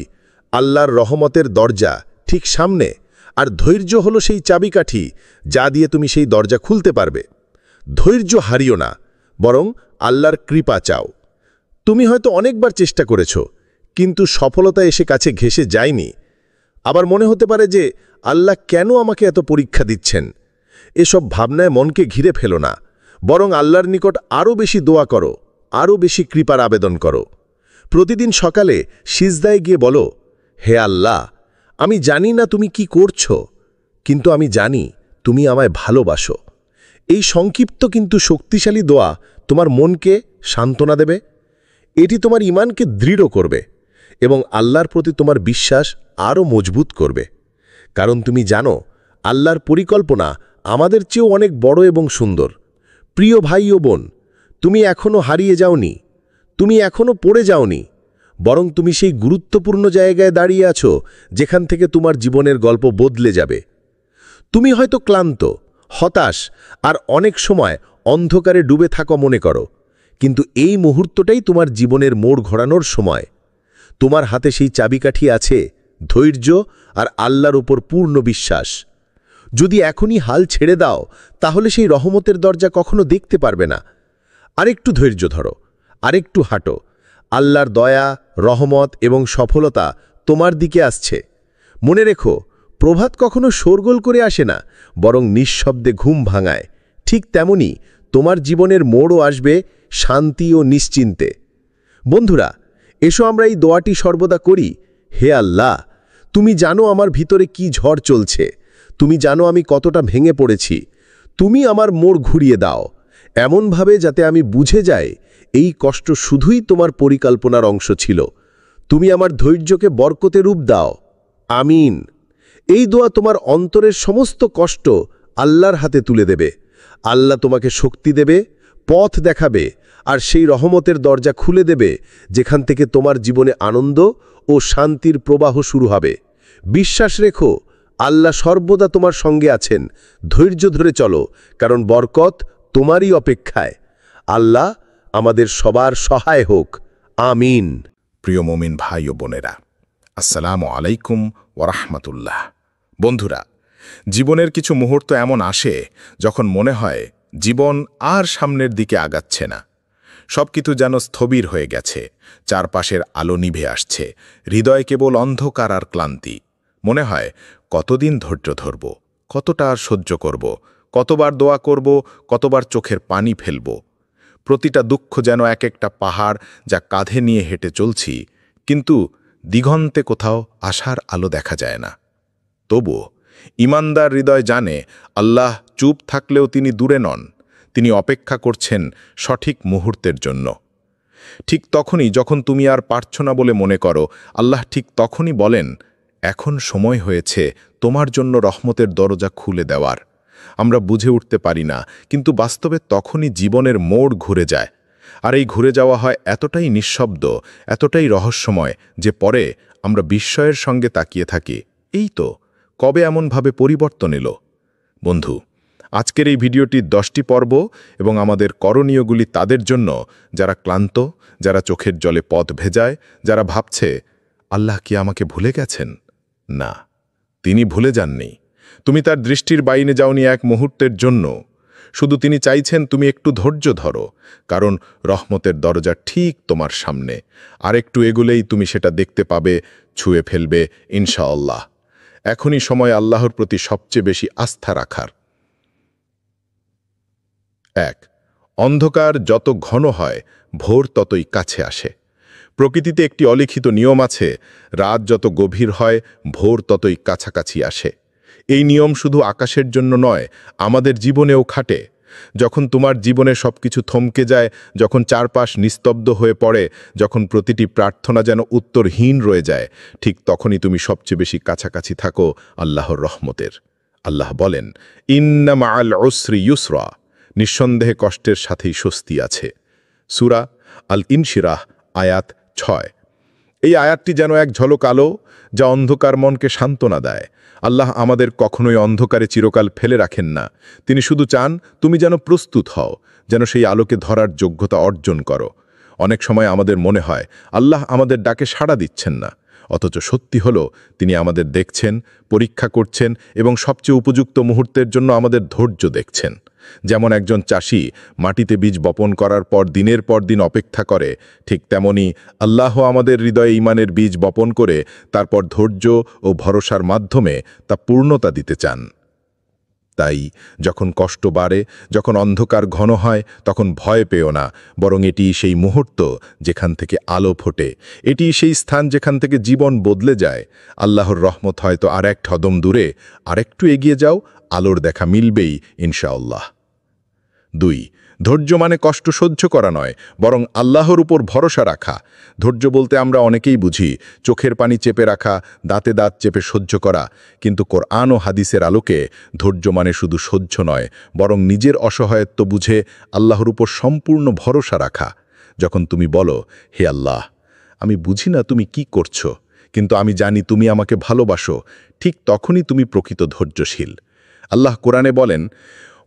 আল্লাহর রহমতের দরজা ঠিক সামনে, আর ধৈর্য হলো সেই চাবিকাঠি যা দিয়ে তুমি সেই দরজা খুলতে পারবে। ধৈর্য হারিও না, বরং আল্লাহর কৃপা চাও। তুমি হয়তো অনেকবার চেষ্টা করেছ, কিন্তু সফলতা এসে কাছে ঘেঁষে যায়নি। আবার মনে হতে পারে যে আল্লাহ কেন আমাকে এত পরীক্ষা দিচ্ছেন। এসব ভাবনায় মনকে ঘিরে ফেলো না, বরং আল্লাহর নিকট আরও বেশি দোয়া করো, আরও বেশি কৃপার আবেদন করো। প্রতিদিন সকালে সিজদায় গিয়ে বলো, হে আল্লাহ, আমি জানি না তুমি কি করছো, কিন্তু আমি জানি তুমি আমায় ভালোবাসো। এই সংক্ষিপ্ত কিন্তু শক্তিশালী দোয়া তোমার মনকে সান্ত্বনা দেবে। এটি তোমার ঈমানকে দৃঢ় করবে এবং আল্লাহর প্রতি তোমার বিশ্বাস আরও মজবুত করবে। কারণ তুমি জানো, আল্লাহর পরিকল্পনা আমাদের চেয়েও অনেক বড় এবং সুন্দর। প্রিয় ভাই ও বোন, তুমি এখনও হারিয়ে যাওনি, তুমি এখনও পড়ে যাওনি, বরং তুমি সেই গুরুত্বপূর্ণ জায়গায় দাঁড়িয়ে আছো যেখান থেকে তোমার জীবনের গল্প বদলে যাবে। তুমি হয়তো ক্লান্ত, হতাশ আর অনেক সময় অন্ধকারে ডুবে থাকো মনে করো, কিন্তু এই মুহূর্তটাই তোমার জীবনের মোড় ঘোরানোর সময়। তোমার হাতে সেই চাবিকাঠি আছে, ধৈর্য আর আল্লাহর উপর পূর্ণ বিশ্বাস। যদি এখনই হাল ছেড়ে দাও, তাহলে সেই রহমতের দরজা কখনো দেখতে পারবে না। আরেকটু ধৈর্য ধরো, আরেকটু হাঁটো। আল্লাহর দয়া, রহমত এবং সফলতা তোমার দিকে আসছে। মনে রেখো, প্রভাত কখনো শোরগোল করে আসে না, বরং নিঃশব্দে ঘুম ভাঙায়। ঠিক তেমনি তোমার জীবনের মোড়ও আসবে শান্তি ও নিশ্চিন্তে। বন্ধুরা, এসো আমরা এই দোয়াটি সর্বদা করি। হে আল্লাহ, তুমি জানো আমার ভিতরে কি ঝড় চলছে, তুমি জানো আমি কতটা ভেঙে পড়েছি। তুমি আমার মোড় ঘুরিয়ে দাও, এমনভাবে যাতে আমি বুঝে যাই এই কষ্ট শুধুই তোমার পরিকল্পনার অংশ ছিল। তুমি আমার ধৈর্যকে বরকতে রূপ দাও। আমিন। এই দোয়া তোমার অন্তরের সমস্ত কষ্ট আল্লাহর হাতে তুলে দেবে। আল্লাহ তোমাকে শক্তি দেবে, পথ দেখাবে, আর সেই রহমতের দরজা খুলে দেবে যেখান থেকে তোমার জীবনে আনন্দ ও শান্তির প্রবাহ শুরু হবে। বিশ্বাস রেখো, আল্লাহ সর্বদা তোমার সঙ্গে আছেন। ধৈর্য ধরে চলো, কারণ বরকত তোমারই অপেক্ষায়। আল্লাহ আমাদের সবার সহায় হোক। আমিন। প্রিয় মুমিন ভাই ও বোনেরা, আসসালামু আলাইকুম ওরহমতুল্লাহ। বন্ধুরা, জীবনের কিছু মুহূর্ত এমন আসে যখন মনে হয় জীবন আর সামনের দিকে আগাচ্ছে না। সবকিছু যেন স্থবির হয়ে গেছে, চারপাশের আলো নিভে আসছে, হৃদয় কেবল অন্ধকার আর ক্লান্তি। মনে হয় কতদিন ধৈর্য ধরব, কতটা আর সহ্য করব, কতবার দোয়া করব, কতবার চোখের পানি ফেলব। প্রতিটা দুঃখ যেন এক একটা পাহাড় যা কাঁধে নিয়ে হেঁটে চলছি, কিন্তু দিগন্তে কোথাও আশার আলো দেখা যায় না। তবুও ঈমানদার হৃদয় জানে, আল্লাহ চুপ থাকলেও তিনি দূরে নন, তিনি অপেক্ষা করছেন সঠিক মুহূর্তের জন্য। ঠিক তখনই যখন তুমি আর পারছ না বলে মনে করো, আল্লাহ ঠিক তখনই বলেন, এখন সময় হয়েছে তোমার জন্য রহমতের দরজা খুলে দেওয়ার। আমরা বুঝে উঠতে পারি না, কিন্তু বাস্তবে তখনই জীবনের মোড় ঘুরে যায়। আর এই ঘুরে যাওয়া হয় এতটাই নিঃশব্দ, এতটাই রহস্যময় যে পরে আমরা বিস্ময়ের সঙ্গে তাকিয়ে থাকি, এই তো কবে এমনভাবে পরিবর্তন এলো। বন্ধু, আজকের এই ভিডিওটির 10টি পর্ব এবং আমাদের করণীয়গুলি তাদের জন্য যারা ক্লান্ত, যারা চোখের জলে পথ ভেজায়, যারা ভাবছে আল্লাহ কি আমাকে ভুলে গেছেন। না, তিনি ভুলে যাননি। তুমি তার দৃষ্টির বাইরে যাওনি এক মুহূর্তের জন্য। শুধু তিনি চাইছেন তুমি একটু ধৈর্য ধরো, কারণ রহমতের দরজা ঠিক তোমার সামনে। আর একটু এগুলেই তুমি সেটা দেখতে পাবে, ছুঁয়ে ফেলবে ইনশাআল্লাহ। এখনই সময় আল্লাহর প্রতি সবচেয়ে বেশি আস্থা রাখার। 1. অন্ধকার যত ঘন হয়, ভোর ততই কাছে আসে। প্রকৃতিতে একটি অলিখিত নিয়ম আছে, রাত যত গভীর হয়, ভোর ততই কাছাকাছি আসে। এই নিয়ম শুধু আকাশের জন্য নয়, আমাদের জীবনেও খাটে। যখন তোমার জীবনে সবকিছু থমকে যায়, যখন চারপাশ নিস্তব্ধ হয়ে পড়ে, যখন প্রতিটি প্রার্থনা যেন উত্তরহীন রয়ে যায়, ঠিক তখনই তুমি সবচেয়ে বেশি কাছাকাছি থাকো আল্লাহর রহমতের। আল্লাহ বলেন, ইন্না মাআল উসরি ইউসরা, নিঃসন্দেহে কষ্টের সাথেই স্বস্তি আছে। সূরা আল ইনশিরাহ আয়াত 6। এই আয়াতটি যেন এক ঝলক আলো, যা অন্ধকার মনকে সান্ত্বনা দেয়। আল্লাহ আমাদের কখনোই অন্ধকারে চিরকাল ফেলে রাখেন না। তিনি শুধু চান তুমি যেন প্রস্তুত হও, যেন সেই আলোকে ধরার যোগ্যতা অর্জন করো। অনেক সময় আমাদের মনে হয় আল্লাহ আমাদের ডাকে সাড়া দিচ্ছেন না, অথচ সত্যি হলো তিনি আমাদের দেখছেন, পরীক্ষা করছেন এবং সবচেয়ে উপযুক্ত মুহূর্তের জন্য আমাদের ধৈর্য দেখছেন। যেমন একজন চাষি মাটিতে বীজ বপন করার পর দিনের পর দিন অপেক্ষা করে, ঠিক তেমনি আল্লাহ আমাদের হৃদয়ে ঈমানের বীজ বপন করে তারপর ধৈর্য ও ভরসার মাধ্যমে তা পূর্ণতা দিতে চান। তাই যখন কষ্ট বাড়ে, যখন অন্ধকার ঘন হয়, তখন ভয় পেও না, বরং এটি সেই মুহূর্ত যেখান থেকে আলো ফোটে। এটি সেই স্থান যেখান থেকে জীবন বদলে যায়। আল্লাহর রহমত হয়তো আর এক কদম দূরে, আরেকটু এগিয়ে যাও, আলোর দেখা মিলবেই ইনশাআল্লাহ। 2. ধৈর্য মানে কষ্ট সহ্য করা নয়, বরং আল্লাহর উপর ভরসা রাখা। ধৈর্য বলতে আমরা অনেকেই বুঝি চোখের পানি চেপে রাখা, দাঁতে দাঁত চেপে সহ্য করা, কিন্তু কোরআন ও হাদিসের আলোকে ধৈর্য মানে শুধু সহ্য নয়, বরং নিজের অসহায়ত্ব বুঝে আল্লাহর উপর সম্পূর্ণ ভরসা রাখা। যখন তুমি বলো, হে আল্লাহ, আমি বুঝি না তুমি কি করছো, কিন্তু আমি জানি তুমি আমাকে ভালোবাসো, ঠিক তখনই তুমি প্রকৃত ধৈর্যশীল। আল্লাহ কোরআনে বলেন,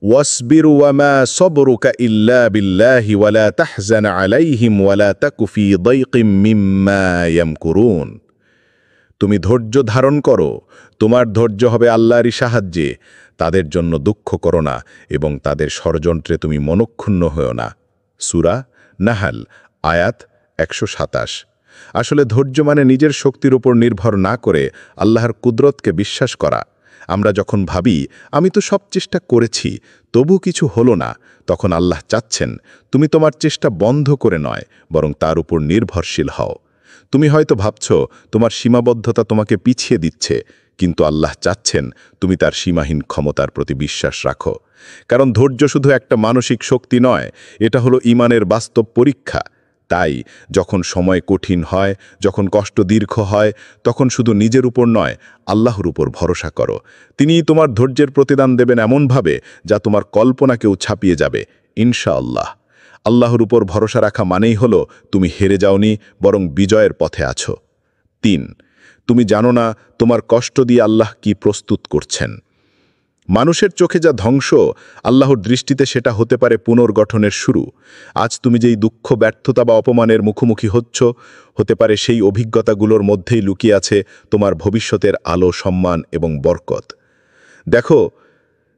ওয়াসবির ওয়ামা সবরুকা ইল্লা বিল্লাহি ওয়ালা তাহজান আলাইহিম ওয়ালা তাকু ফি দাইকিম মিম্মা ইয়ামকুরুন। তুমি ধৈর্য ধারণ করো, তোমার ধৈর্য হবে আল্লাহরই সাহায্যে। তাদের জন্য দুঃখ করো না এবং তাদের ষড়যন্ত্রে তুমি মনক্ষুণ্ণ হও না। সূরা নাহাল আয়াত 127। আসলে ধৈর্য মানে নিজের শক্তির উপর নির্ভর না করে আল্লাহর কুদরতকে বিশ্বাস করা। আমরা যখন ভাবি আমি তো সব চেষ্টা করেছি তবু কিছু হলো না, তখন আল্লাহ চাচ্ছেন তুমি তোমার চেষ্টা বন্ধ করে নয় বরং তার উপর নির্ভরশীল হও। তুমি হয়তো ভাবছ তোমার সীমাবদ্ধতা তোমাকে পিছিয়ে দিচ্ছে, কিন্তু আল্লাহ চাচ্ছেন তুমি তার সীমাহীন ক্ষমতার প্রতি বিশ্বাস রাখো। কারণ ধৈর্য শুধু একটা মানসিক শক্তি নয়, এটা হলো ঈমানের বাস্তব পরীক্ষা। তাই যখন সময় কঠিন হয়, যখন কষ্ট দীর্ঘ হয়, তখন শুধু নিজের উপর নয় আল্লাহর উপর ভরসা করো। তিনিই তোমার ধৈর্যের প্রতিদান দেবেন এমনভাবে যা তোমার কল্পনাকেও ছাপিয়ে যাবে ইনশাআল্লাহ। আল্লাহর উপর ভরসা রাখা মানেই হলো তুমি হেরে যাওনি, বরং বিজয়ের পথে আছো। 3, তুমি জানো না তোমার কষ্ট দিয়ে আল্লাহ কি প্রস্তুত করছেন। মানুষের চোখে যা ধ্বংস, আল্লাহর দৃষ্টিতে সেটা হতে পারে পুনর্গঠনের শুরু। আজ তুমি যেই দুঃখ, ব্যর্থতা বা অপমানের মুখোমুখি হতে পারে সেই অভিজ্ঞতাগুলোর মধ্যেই লুকিয়ে আছে তোমার ভবিষ্যতের আলো, সম্মান এবং বরকত। দেখো,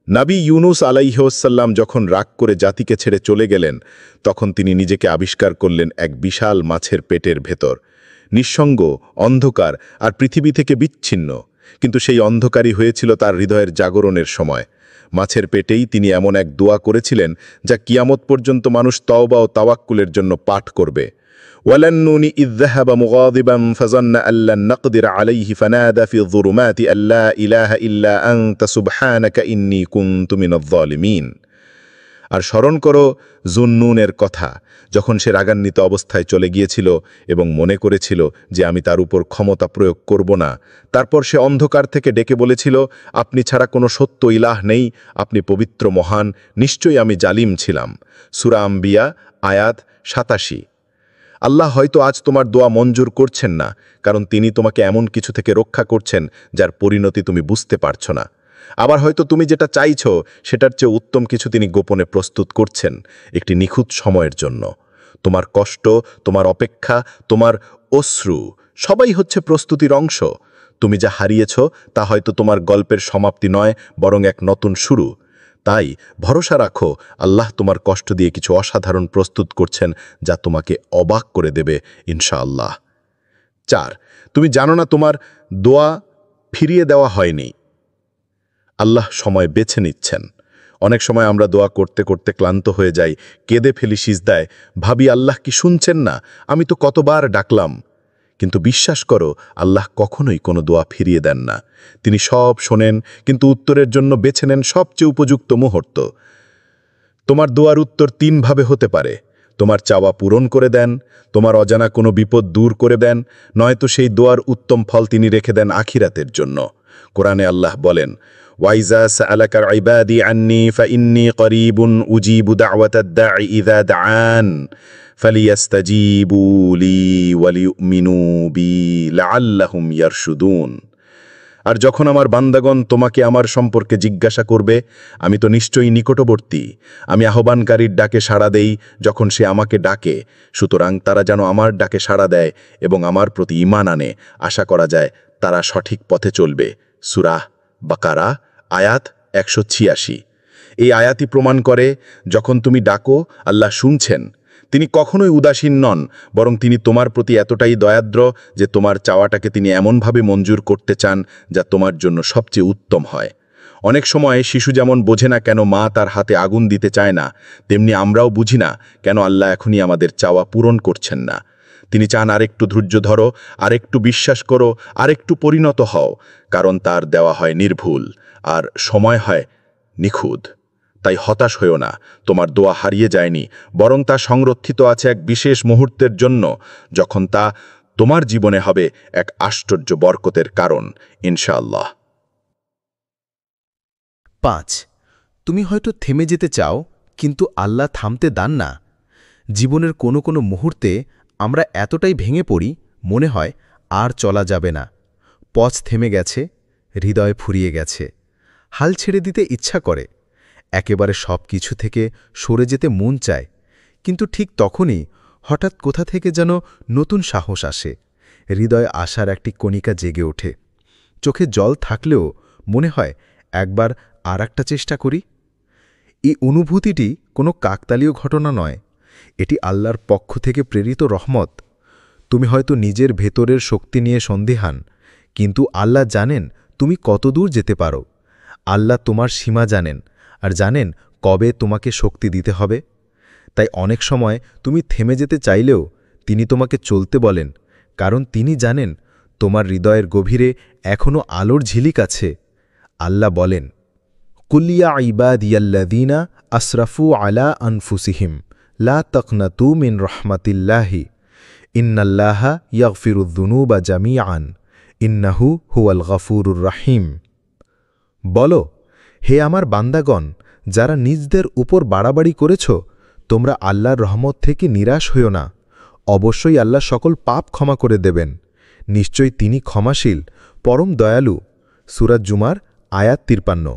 নবী ইউনুস আলাইহিসসালাম যখন রাগ করে জাতিকে ছেড়ে চলে গেলেন, তখন তিনি নিজেকে আবিষ্কার করলেন এক বিশাল মাছের পেটের ভেতর, নিঃসঙ্গ, অন্ধকার আর পৃথিবী থেকে বিচ্ছিন্ন। কিন্তু সেই অন্ধকারই হয়েছিল তার হৃদয়ের জাগরণের সময়। মাছের পেটেই তিনি এমন এক দোয়া করেছিলেন যা কিয়ামত পর্যন্ত মানুষ তওবা ও তাওয়াক্কুলের জন্য পাঠ করবে। ওয়ালান্নুনি ইয যাহাবা মুগাদিবান ফাযান্না আল্লান নাকদির আলাইহি ফানাদা ফি যুরুমাতি আল্লা ইলাহা ইল্লা আনতা সুবহানাকা ইন্নী কুনতু মিনাজ জালিমিন। আর স্মরণ করো জুন্নুনের কথা, যখন সে রাগান্বিত অবস্থায় চলে গিয়েছিল এবং মনে করেছিল যে আমি তার উপর ক্ষমতা প্রয়োগ করব না। তারপর সে অন্ধকার থেকে ডেকে বলেছিল, আপনি ছাড়া কোনো সত্য ইলাহ নেই, আপনি পবিত্র মহান, নিশ্চয়ই আমি জালিম ছিলাম। সূরা আম্বিয়া আয়াত 87। আল্লাহ হয়তো আজ তোমার দোয়া মঞ্জুর করছেন না, কারণ তিনি তোমাকে এমন কিছু থেকে রক্ষা করছেন যার পরিণতি তুমি বুঝতে পারছ না। আবার হয়তো তুমি যেটা চাইছো সেটার চেয়ে উত্তম কিছু তিনি গোপনে প্রস্তুত করছেন একটি নিখুঁত সময়ের জন্য। তোমার কষ্ট, তোমার অপেক্ষা, তোমার অশ্রু সবাই হচ্ছে প্রস্তুতির অংশ। তুমি যা হারিয়েছ তা হয়তো তোমার গল্পের সমাপ্তি নয়, বরং এক নতুন শুরু। তাই ভরসা রাখো, আল্লাহ তোমার কষ্ট দিয়ে কিছু অসাধারণ প্রস্তুত করছেন যা তোমাকে অবাক করে দেবে ইনশাআল্লাহ। 4, তুমি জানো না তোমার দোয়া ফিরিয়ে দেওয়া হয়নি। আল্লাহ সময় বেছে নিচ্ছেন। অনেক সময় আমরা দোয়া করতে করতে ক্লান্ত হয়ে যাই, কেঁদে ফেলি সিজদায়, ভাবি আল্লাহ কি শুনছেন না, আমি তো কতবার ডাকলাম। কিন্তু বিশ্বাস করো, আল্লাহ কখনোই কোনো দোয়া ফিরিয়ে দেন না। তিনি সব শোনেন, কিন্তু উত্তরের জন্য বেছে নেন সবচেয়ে উপযুক্ত মুহূর্ত। তোমার দোয়ার উত্তর 3 ভাবে হতে পারে। তোমার চাওয়া পূরণ করে দেন, তোমার অজানা কোনো বিপদ দূর করে দেন, নয়তো সেই দোয়ার উত্তম ফল তিনি রেখে দেন আখিরাতের জন্য। কোরআনে আল্লাহ বলেন, ওয়াইজা সাআলাকা ইবাদি আন্নী ফাইন্নী করিবুন উজিবু দাওয়াতাদ দাঈ ইযা দাআন ফালিয়াস্তাজিবু লি ওয়ালিউমিনু বি লাআল্লাহুম ইয়ারশুদুন। আর যখন আমার বান্দাগণ তোমাকে আমার সম্পর্কে জিজ্ঞাসা করবে, আমি তো নিশ্চয়ই নিকটবর্তী, আমি আহ্বানকারীর ডাকে সাড়া দেই যখন সে আমাকে ডাকে। সুতরাং তারা যেন আমার ডাকে সাড়া দেয় এবং আমার প্রতি ঈমান আনে, আশা করা যায় তারা সঠিক পথে চলবে। সূরা বাকারা আয়াত 186। এই আয়াতই প্রমাণ করে যখন তুমি ডাকো আল্লাহ শুনছেন। তিনি কখনোই উদাসীন নন, বরং তিনি তোমার প্রতি এতটাই দয়াদ্র যে তোমার চাওয়াটাকে তিনি এমনভাবে মঞ্জুর করতে চান যা তোমার জন্য সবচেয়ে উত্তম হয়। অনেক সময় শিশু যেমন বোঝে না কেন মা তার হাতে আগুন দিতে চায় না, তেমনি আমরাও বুঝি না কেন আল্লাহ এখনই আমাদের চাওয়া পূরণ করছেন না। তিনি চান আরেকটু ধৈর্য ধরো, আরেকটু বিশ্বাস করো, আরেকটু পরিণত হও, কারণ তার দেওয়া হয় নির্ভুল আর সময় হয় নিখুঁত। তাই হতাশ হয়েও না, তোমার দোয়া হারিয়ে যায়নি, বরং তা সংরক্ষিত আছে এক বিশেষ মুহূর্তের জন্য, যখন তা তোমার জীবনে হবে এক আশ্চর্য বরকতের কারণ ইনশাআল্লাহ। 5, তুমি হয়তো থেমে যেতে চাও, কিন্তু আল্লাহ থামতে দেন না। জীবনের কোনো কোনো মুহূর্তে আমরা এতটাই ভেঙে পড়ি, মনে হয় আর চলা যাবে না। পথ থেমে গেছে, হৃদয় ফুরিয়ে গেছে, হাল ছেড়ে দিতে ইচ্ছা করে, একেবারে সব কিছু থেকে সরে যেতে মন চায়। কিন্তু ঠিক তখনই হঠাৎ কোথা থেকে যেন নতুন সাহস আসে, হৃদয় আশার একটি কণিকা জেগে ওঠে। চোখে জল থাকলেও মনে হয় একবার আর একটা চেষ্টা করি। এই অনুভূতিটি কোনো কাকতালীয় ঘটনা নয়, এটি আল্লাহর পক্ষ থেকে প্রেরিত রহমত। তুমি হয়তো নিজের ভেতরের শক্তি নিয়ে সন্দিহান, কিন্তু আল্লাহ জানেন তুমি কতদূর যেতে পারো। আল্লাহ তোমার সীমা জানেন, আর জানেন কবে তোমাকে শক্তি দিতে হবে। তাই অনেক সময় তুমি থেমে যেতে চাইলেও তিনি তোমাকে চলতে বলেন, কারণ তিনি জানেন তোমার হৃদয়ের গভীরে এখনও আলোর ঝিলিক আছে। আল্লাহ বলেন, কুলিয়া ইবাদিয়াল্লাযীনা আসরাফু আলা আনফুসিহিম লা তাকনাতু মিন রাহমাতিল্লাহি ইন্নাল্লাহা ইয়াগফিরুয-যুনুবা জামিআন ইন্নাহু হুয়াল গফুরুর রাহিম। বলো, হে আমার বান্দাগণ, যারা নিজদের উপর বাড়াবাড়ি করেছ, তোমরা আল্লাহর রহমত থেকে নিরাশ হইও না। অবশ্যই আল্লাহ সকল পাপ ক্ষমা করে দেবেন। নিশ্চয়ই তিনি ক্ষমাশীল, পরম দয়ালু। সূরা জুমার আয়াত 53।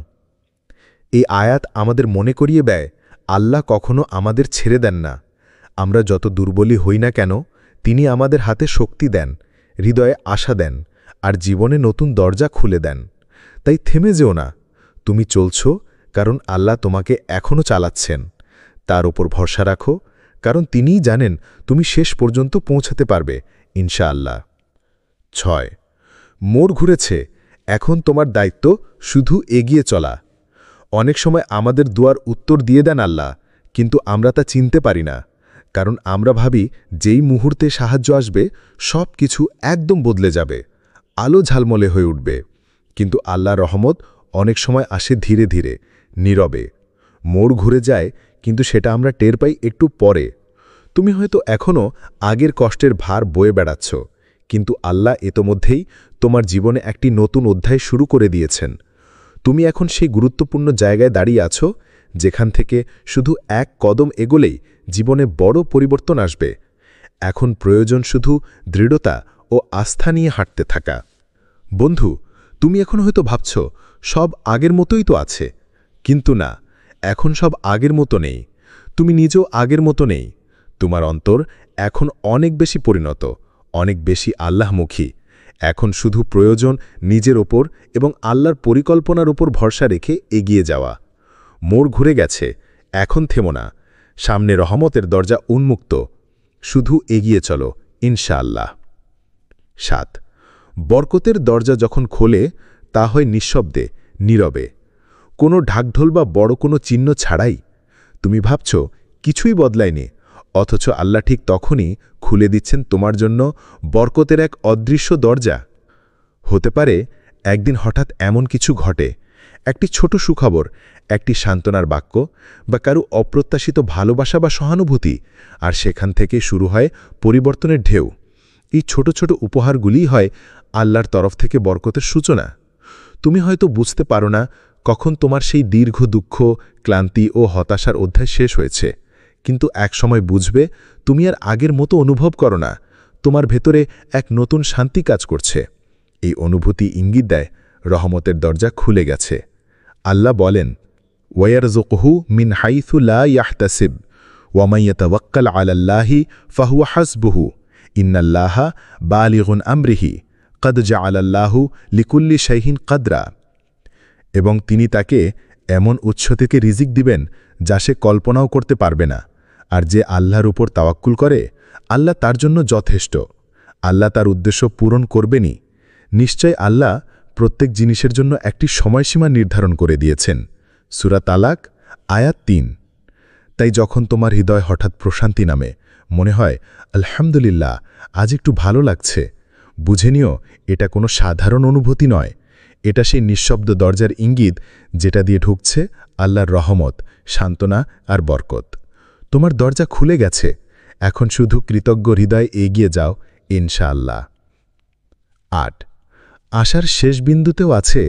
এই আয়াত আমাদের মনে করিয়ে দেয়, আল্লাহ কখনো আমাদের ছেড়ে দেন না। আমরা যত দুর্বলই হই না কেন, তিনি আমাদের হাতে শক্তি দেন, হৃদয়ে আশা দেন, আর জীবনে নতুন দরজা খুলে দেন। তাই থেমে যেও না। তুমি চলছ কারণ আল্লাহ তোমাকে এখনও চালাচ্ছেন। তার উপর ভরসা রাখো, কারণ তিনিই জানেন তুমি শেষ পর্যন্ত পৌঁছাতে পারবে ইনশাআল্লাহ। 6 মোড় ঘুরেছে, এখন তোমার দায়িত্ব শুধু এগিয়ে চলা। অনেক সময় আমাদের দুয়ার উত্তর দিয়ে দেন আল্লাহ, কিন্তু আমরা তা চিনতে পারি না, কারণ আমরা ভাবি যেই মুহূর্তে সাহায্য আসবে সব কিছু একদম বদলে যাবে, আলো ঝালমলে হয়ে উঠবে। কিন্তু আল্লাহর রহমত অনেক সময় আসে ধীরে ধীরে, নীরবে। মোড় ঘুরে যায়, কিন্তু সেটা আমরা টের পাই একটু পরে। তুমি হয়তো এখনও আগের কষ্টের ভার বয়ে বেড়াচ্ছ, কিন্তু আল্লাহ ইতোমধ্যেই তোমার জীবনে একটি নতুন অধ্যায় শুরু করে দিয়েছেন। তুমি এখন সেই গুরুত্বপূর্ণ জায়গায় দাঁড়িয়ে আছো, যেখান থেকে শুধু এক কদম এগোলেই জীবনে বড় পরিবর্তন আসবে। এখন প্রয়োজন শুধু দৃঢ়তা ও আস্থা নিয়ে হাঁটতে থাকা। বন্ধু, তুমি এখন হয়তো ভাবছ সব আগের মতোই তো আছে, কিন্তু না, এখন সব আগের মতো নেই। তুমি নিজেও আগের মতো নেই। তোমার অন্তর এখন অনেক বেশি পরিণত, অনেক বেশি আল্লাহমুখী। এখন শুধু প্রয়োজন নিজের ওপর এবং আল্লাহর পরিকল্পনার উপর ভরসা রেখে এগিয়ে যাওয়া। মোড় ঘুরে গেছে, এখন থেমো না। সামনে রহমতের দরজা উন্মুক্ত, শুধু এগিয়ে চলো ইনশাআল্লাহ। 7 বরকতের দরজা যখন খোলে, তা হয় নিঃশব্দে, নীরবে, কোনো ঢাকঢোল বা বড় কোনো চিহ্ন ছাড়াই। তুমি ভাবছ কিছুই বদলায়নি, অথচ আল্লাহ ঠিক তখনই খুলে দিচ্ছেন তোমার জন্য বরকতের এক অদৃশ্য দরজা। হতে পারে একদিন হঠাৎ এমন কিছু ঘটে, একটি ছোট সুখবর, একটি সান্ত্বনার বাক্য, বা কারো অপ্রত্যাশিত ভালোবাসা বা সহানুভূতি, আর সেখান থেকে শুরু হয় পরিবর্তনের ঢেউ। এই ছোট ছোট উপহারগুলিই হয় আল্লাহর তরফ থেকে বরকতের সূচনা। তুমি হয়তো বুঝতে পারো না কখন তোমার সেই দীর্ঘ দুঃখ, ক্লান্তি ও হতাশার অধ্যায় শেষ হয়েছে, কিন্তু একসময় বুঝবে তুমি আর আগের মতো অনুভব করো না। তোমার ভেতরে এক নতুন শান্তি কাজ করছে। এই অনুভূতি ইঙ্গিত দেয় রহমতের দরজা খুলে গেছে। আল্লাহ বলেন, ওয়ারযুকহু মিন হাইথু লা ইয়াহতাসিব ওয়া মান ইয়াতাওয়াক্কাল আলাল্লাহি ফাহুয়া হাসবুহু ইন্নাল্লাহা বালিগুন আমরিহি কদ জাআলাল্লাহু লিকুল্লি শাইইন কদরা। এবং তিনি তাকে এমন উৎস থেকে রিজিক দিবেন যা সে কল্পনাও করতে পারবে না। আর যে আল্লাহর উপর তাওয়াক্কুল করে, আল্লাহ তার জন্য যথেষ্ট। আল্লাহ তার উদ্দেশ্য পূরণ করবেনই। নিশ্চয় আল্লাহ প্রত্যেক জিনিসের জন্য একটি সময়সীমা নির্ধারণ করে দিয়েছেন। সূরা তালাক আয়াত 3। তাই যখন তোমার হৃদয় হঠাৎ প্রশান্তি নামে, মনে হয় আলহামদুলিল্লাহ আজ একটু ভালো লাগছে, বুঝে নিও এটা কোনো সাধারণ অনুভূতি নয়। এটা সেই নিঃশব্দ দরজার ইঙ্গিত যেটা দিয়ে ঢুকছে আল্লাহর রহমত, সান্ত্বনা আর বরকত। তোমার দরজা খুলে গেছে, এখন শুধু কৃতজ্ঞ হৃদয় এগিয়ে যাও ইনশাআল্লাহ। 8 আশার শেষ বিন্দুতেও আছে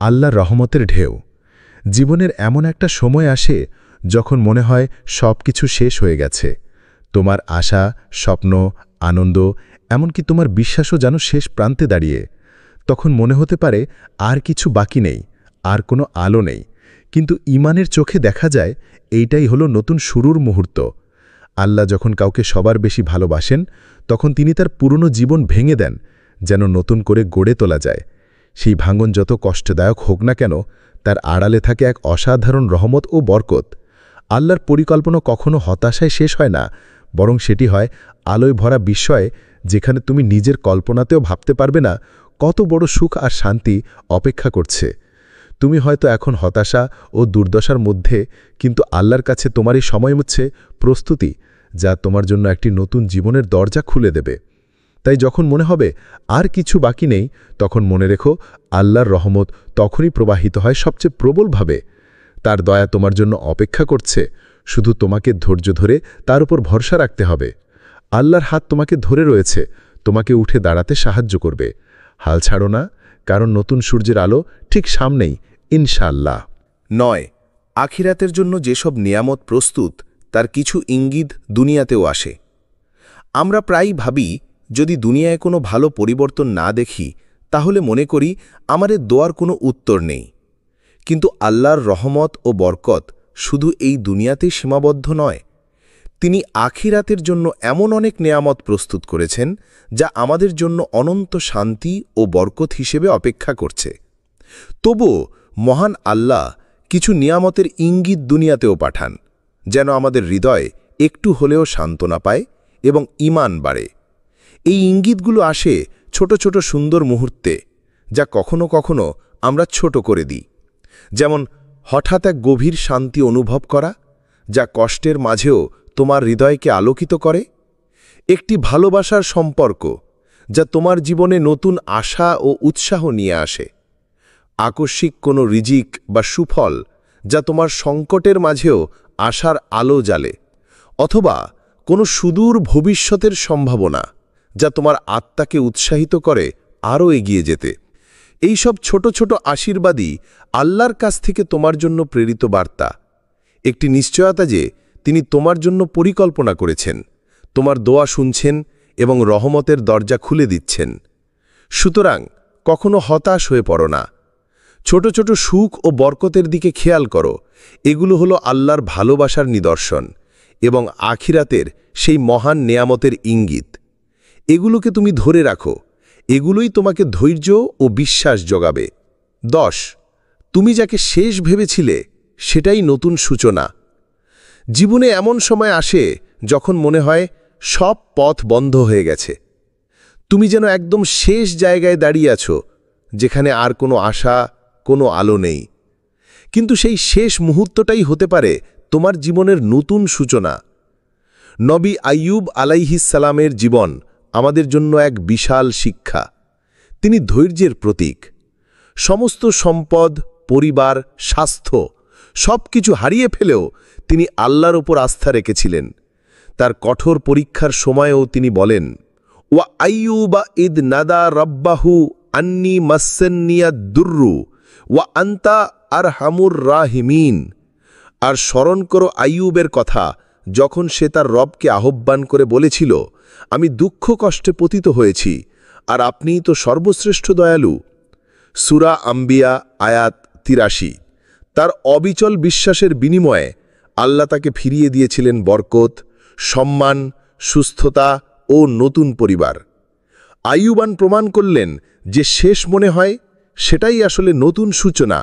আল্লাহর রহমতের ঢেউ। জীবনের এমন একটা সময় আসে যখন মনে হয় সব কিছু শেষ হয়ে গেছে। তোমার আশা, স্বপ্ন, আনন্দ, এমনকি তোমার বিশ্বাসও যেন শেষ প্রান্তে দাঁড়িয়ে। তখন মনে হতে পারে আর কিছু বাকি নেই, আর কোনো আলো নেই। কিন্তু ঈমানের চোখে দেখা যায় এইটাই হলো নতুন শুরুর মুহূর্ত। আল্লাহ যখন কাউকে সবার বেশি ভালোবাসেন, তখন তিনি তার পুরনো জীবন ভেঙে দেন, যেন নতুন করে গড়ে তোলা যায়। সেই ভাঙন যত কষ্টদায়ক হোক না কেন, তার আড়ালে থাকে এক অসাধারণ রহমত ও বরকত। আল্লাহর পরিকল্পনা কখনো হতাশায় শেষ হয় না, বরং সেটি হয় আলোয় ভরা বিস্ময়ে, যেখানে তুমি নিজের কল্পনাতেও ভাবতে পারবে না কত বড় সুখ আর শান্তি অপেক্ষা করছে। তুমি হয়তো এখন হতাশা ও দুর্দশার মধ্যে, কিন্তু আল্লাহর কাছে তোমার এই সময় হচ্ছে প্রস্তুতি, যা তোমার জন্য একটি নতুন জীবনের দরজা খুলে দেবে। তাই যখন মনে হবে আর কিছু বাকি নেই, তখন মনে রেখো আল্লাহর রহমত তখনই প্রবাহিত হয় সবচেয়ে প্রবলভাবে। তার দয়া তোমার জন্য অপেক্ষা করছে, শুধু তোমাকে ধৈর্য ধরে তার উপর ভরসা রাখতে হবে। আল্লাহর হাত তোমাকে ধরে রয়েছে, তোমাকে উঠে দাঁড়াতে সাহায্য করবে। হাল ছাড়ো না, কারণ নতুন সূর্যের আলো ঠিক সামনেই, ইনশাআল্লাহ। 9, আখিরাতের জন্য যেসব নিয়ামত প্রস্তুত তার কিছু ইঙ্গিত দুনিয়াতেও আসে। আমরা প্রায়ই ভাবি, যদি দুনিয়ায় কোনো ভালো পরিবর্তন না দেখি, তাহলে মনে করি আমাদের দোয়ার কোনো উত্তর নেই। কিন্তু আল্লাহর রহমত ও বরকত শুধু এই দুনিয়াতেই সীমাবদ্ধ নয়। তিনি আখিরাতের জন্য এমন অনেক নেয়ামত প্রস্তুত করেছেন, যা আমাদের জন্য অনন্ত শান্তি ও বরকত হিসেবে অপেক্ষা করছে। তবুও মহান আল্লাহ কিছু নিয়ামতের ইঙ্গিত দুনিয়াতেও পাঠান, যেন আমাদের হৃদয়ে একটু হলেও সান্ত্বনা পায় এবং ঈমান বাড়ে। এই ইঙ্গিতগুলো আসে ছোট ছোট সুন্দর মুহূর্তে, যা কখনো কখনো আমরা ছোট করে দিই। যেমন হঠাৎ এক গভীর শান্তি অনুভব করা, যা কষ্টের মাঝেও তোমার হৃদয়কে আলোকিত করে। একটি ভালোবাসার সম্পর্ক, যা তোমার জীবনে নতুন আশা ও উৎসাহ নিয়ে আসে। আকস্মিক কোনো রিজিক বা সুফল, যা তোমার সংকটের মাঝেও আশার আলো জ্বালে। অথবা কোনো সুদূর ভবিষ্যতের সম্ভাবনা, যা তোমার আত্মাকে উৎসাহিত করে আরও এগিয়ে যেতে। এই সব ছোট ছোট আশীর্বাদই আল্লাহর কাছ থেকে তোমার জন্য প্রেরিত বার্তা, একটি নিশ্চয়তা যে তিনি তোমার জন্য পরিকল্পনা করেছেন, তোমার দোয়া শুনছেন এবং রহমতের দরজা খুলে দিচ্ছেন। সুতরাং কখনো হতাশ হয়ে পড়ো না। ছোট ছোট সুখ ও বরকতের দিকে খেয়াল করো, এগুলো হলো আল্লাহর ভালোবাসার নিদর্শন এবং আখিরাতের সেই মহান নেয়ামতের ইঙ্গিত। এগুলোকে তুমি ধরে রাখো, এগুলোই তোমাকে ধৈর্য ও বিশ্বাস যোগাবে। 10, তুমি যাকে শেষ ভেবেছিলে সেটাই নতুন সূচনা। জীবনে এমন সময় আসে যখন মনে হয় সব পথ বন্ধ হয়ে গেছে। তুমি যেন একদম শেষ জায়গায় দাঁড়িয়ে আছো, যেখানে আর কোনো আশা, কোনো আলো নেই। কিন্তু সেই শেষ মুহূর্তটাই হতে পারে তোমার জীবনের নতুন সূচনা। নবী আইয়ুব আলাইহিসসালামের জীবন আমাদের জন্য এক বিশাল শিক্ষা। তিনি ধৈর্যের প্রতীক। সমস্ত সম্পদ, পরিবার, স্বাস্থ্য সব কিছু হারিয়ে ফেলেও তিনি আল্লাহর ওপর আস্থা রেখেছিলেন। তার কঠোর পরীক্ষার সময়েও তিনি বলেন, ওয়া আইয়ুবা ইদ নাদা রব্বাহু আন্নি মাসসান্নিয়াদ দুররু ওয়া আনতা আরহামুর রাহিমিন। আর স্মরণ করো আইয়ুবের কথা, যখন সে তার রবকে আহ্বান করে বলেছিল, আমি দুঃখ কষ্টে পতিত হয়েছি, আর আপনিই তো সর্বশ্রেষ্ঠ দয়ালু। সূরা আম্বিয়া আয়াত 83। তার অবিচল বিশ্বাসের বিনিময়ে আল্লাহ তাকে ফিরিয়ে দিয়েছিলেন বরকত, সম্মান, সুস্থতা ও নতুন পরিবার। আইয়ুবান প্রমাণ করলেন যে শেষ মনে হয় সেটাই আসলে নতুন সূচনা।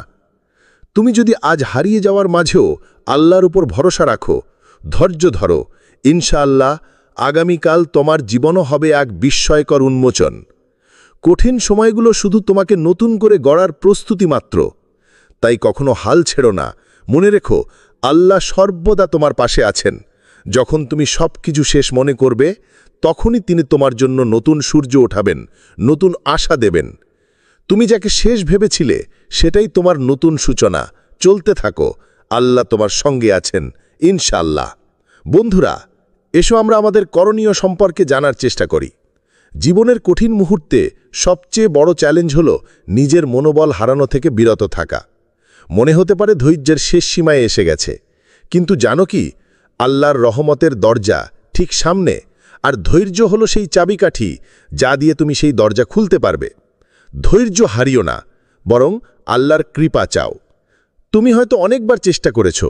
তুমি যদি আজ হারিয়ে যাওয়ার মাঝেও আল্লাহর উপর ভরসা রাখো, ধৈর্য ধরো, ইনশাআল্লাহ আগামীকাল তোমার জীবনও হবে এক বিস্ময়কর উন্মোচন। কঠিন সময়গুলো শুধু তোমাকে নতুন করে গড়ার প্রস্তুতি মাত্র। তাই কখনো হাল ছেড়ো না। মনে রেখো, আল্লাহ সর্বদা তোমার পাশে আছেন। যখন তুমি সব কিছু শেষ মনে করবে, তখনই তিনি তোমার জন্য নতুন সূর্য ওঠাবেন, নতুন আশা দেবেন। তুমি যাকে শেষ ভেবেছিলে সেটাই তোমার নতুন সূচনা। চলতে থাকো, আল্লাহ তোমার সঙ্গে আছেন, ইনশাআল্লাহ। বন্ধুরা, এসো আমরা আমাদের করণীয় সম্পর্কে জানার চেষ্টা করি। জীবনের কঠিন মুহূর্তে সবচেয়ে বড় চ্যালেঞ্জ হল নিজের মনোবল হারানো থেকে বিরত থাকা। মনে হতে পারে ধৈর্যের শেষ সীমায় এসে গেছে, কিন্তু জানো কি, আল্লাহর রহমতের দরজা ঠিক সামনে, আর ধৈর্য হলো সেই চাবিকাঠি যা দিয়ে তুমি সেই দরজা খুলতে পারবে। ধৈর্য হারিও না, বরং আল্লাহর কৃপা চাও। তুমি হয়তো অনেকবার চেষ্টা করেছ,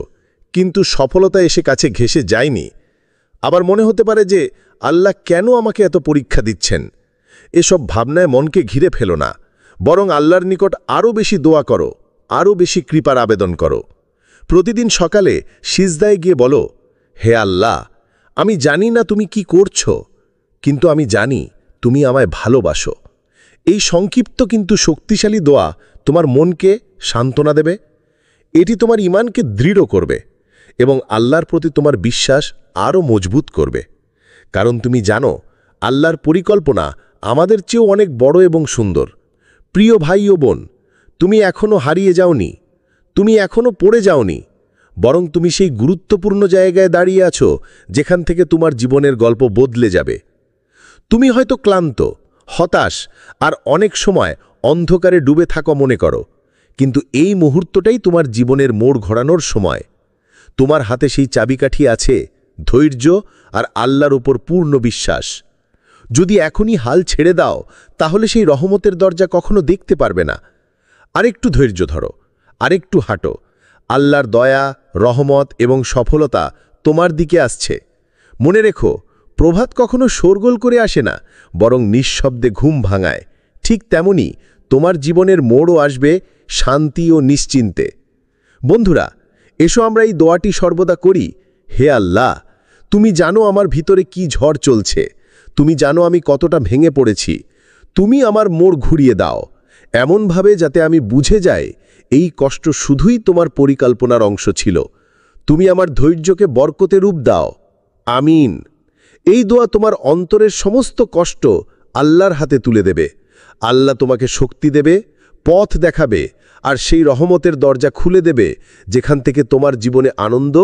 কিন্তু সফলতা এসে কাছে ঘেঁষে যায়নি। আবার মনে হতে পারে যে আল্লাহ কেন আমাকে এত পরীক্ষা দিচ্ছেন। এসব ভাবনায় মনকে ঘিরে ফেলো না, বরং আল্লাহর নিকট আরও বেশি দোয়া করো, আরও বেশি কৃপার আবেদন করো। প্রতিদিন সকালে সিজদায় গিয়ে বলো, হে আল্লাহ, আমি জানি না তুমি কি করছো, কিন্তু আমি জানি তুমি আমায় ভালোবাসো। এই সংক্ষিপ্ত কিন্তু শক্তিশালী দোয়া তোমার মনকে সান্ত্বনা দেবে, এটি তোমার ঈমানকে দৃঢ় করবে এবং আল্লাহর প্রতি তোমার বিশ্বাস আরও মজবুত করবে। কারণ তুমি জানো আল্লাহর পরিকল্পনা আমাদের চেয়েও অনেক বড় এবং সুন্দর। প্রিয় ভাই ও বোন, তুমি এখনও হারিয়ে যাওনি, তুমি এখনও পড়ে যাওনি, বরং তুমি সেই গুরুত্বপূর্ণ জায়গায় দাঁড়িয়ে আছো যেখান থেকে তোমার জীবনের গল্প বদলে যাবে। তুমি হয়তো ক্লান্ত, হতাশ আর অনেক সময় অন্ধকারে ডুবে থাকো মনে করো, কিন্তু এই মুহূর্তটাই তোমার জীবনের মোড় ঘোরানোর সময়। তোমার হাতে সেই চাবিকাঠি আছে, ধৈর্য আর আল্লাহর উপর পূর্ণ বিশ্বাস। যদি এখনই হাল ছেড়ে দাও, তাহলে সেই রহমতের দরজা কখনো দেখতে পারবে না। আরেকটু ধৈর্য ধরো, আরেকটু হাঁটো, আল্লাহর দয়া, রহমত এবং সফলতা তোমার দিকে আসছে। মনে রেখো, প্রভাত কখনো শোরগোল করে আসে না, বরং নিঃশব্দে ঘুম ভাঙায়। ঠিক তেমনি তোমার জীবনের মোড়ও আসবে শান্তি ও নিশ্চিন্তে। বন্ধুরা, এসো আমরা এই দোয়াটি সর্বদা করি। হে আল্লাহ, তুমি জানো আমার ভিতরে কি ঝড় চলছে, তুমি জানো আমি কতটা ভেঙে পড়েছি। তুমি আমার মোড় ঘুরিয়ে দাও, এমনভাবে যাতে আমি বুঝে যাই এই কষ্ট শুধুই তোমার পরিকল্পনার অংশ ছিল। তুমি আমার ধৈর্যকে বরকতে রূপ দাও। আমিন। এই দোয়া তোমার অন্তরের সমস্ত কষ্ট আল্লাহর হাতে তুলে দেবে। আল্লাহ তোমাকে শক্তি দেবে, পথ দেখাবে আর সেই রহমতের দরজা খুলে দেবে যেখান থেকে তোমার জীবনে আনন্দ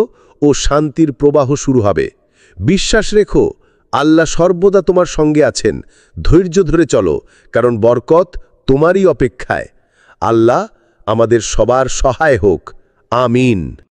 ও শান্তির প্রবাহ শুরু হবে। বিশ্বাস রেখো, আল্লাহ সর্বদা তোমার সঙ্গে আছেন। ধৈর্য ধরে চলো, কারণ বরকত তোমারই অপেক্ষায়। আল্লাহ আমাদের সবার সহায় হোক। আমিন।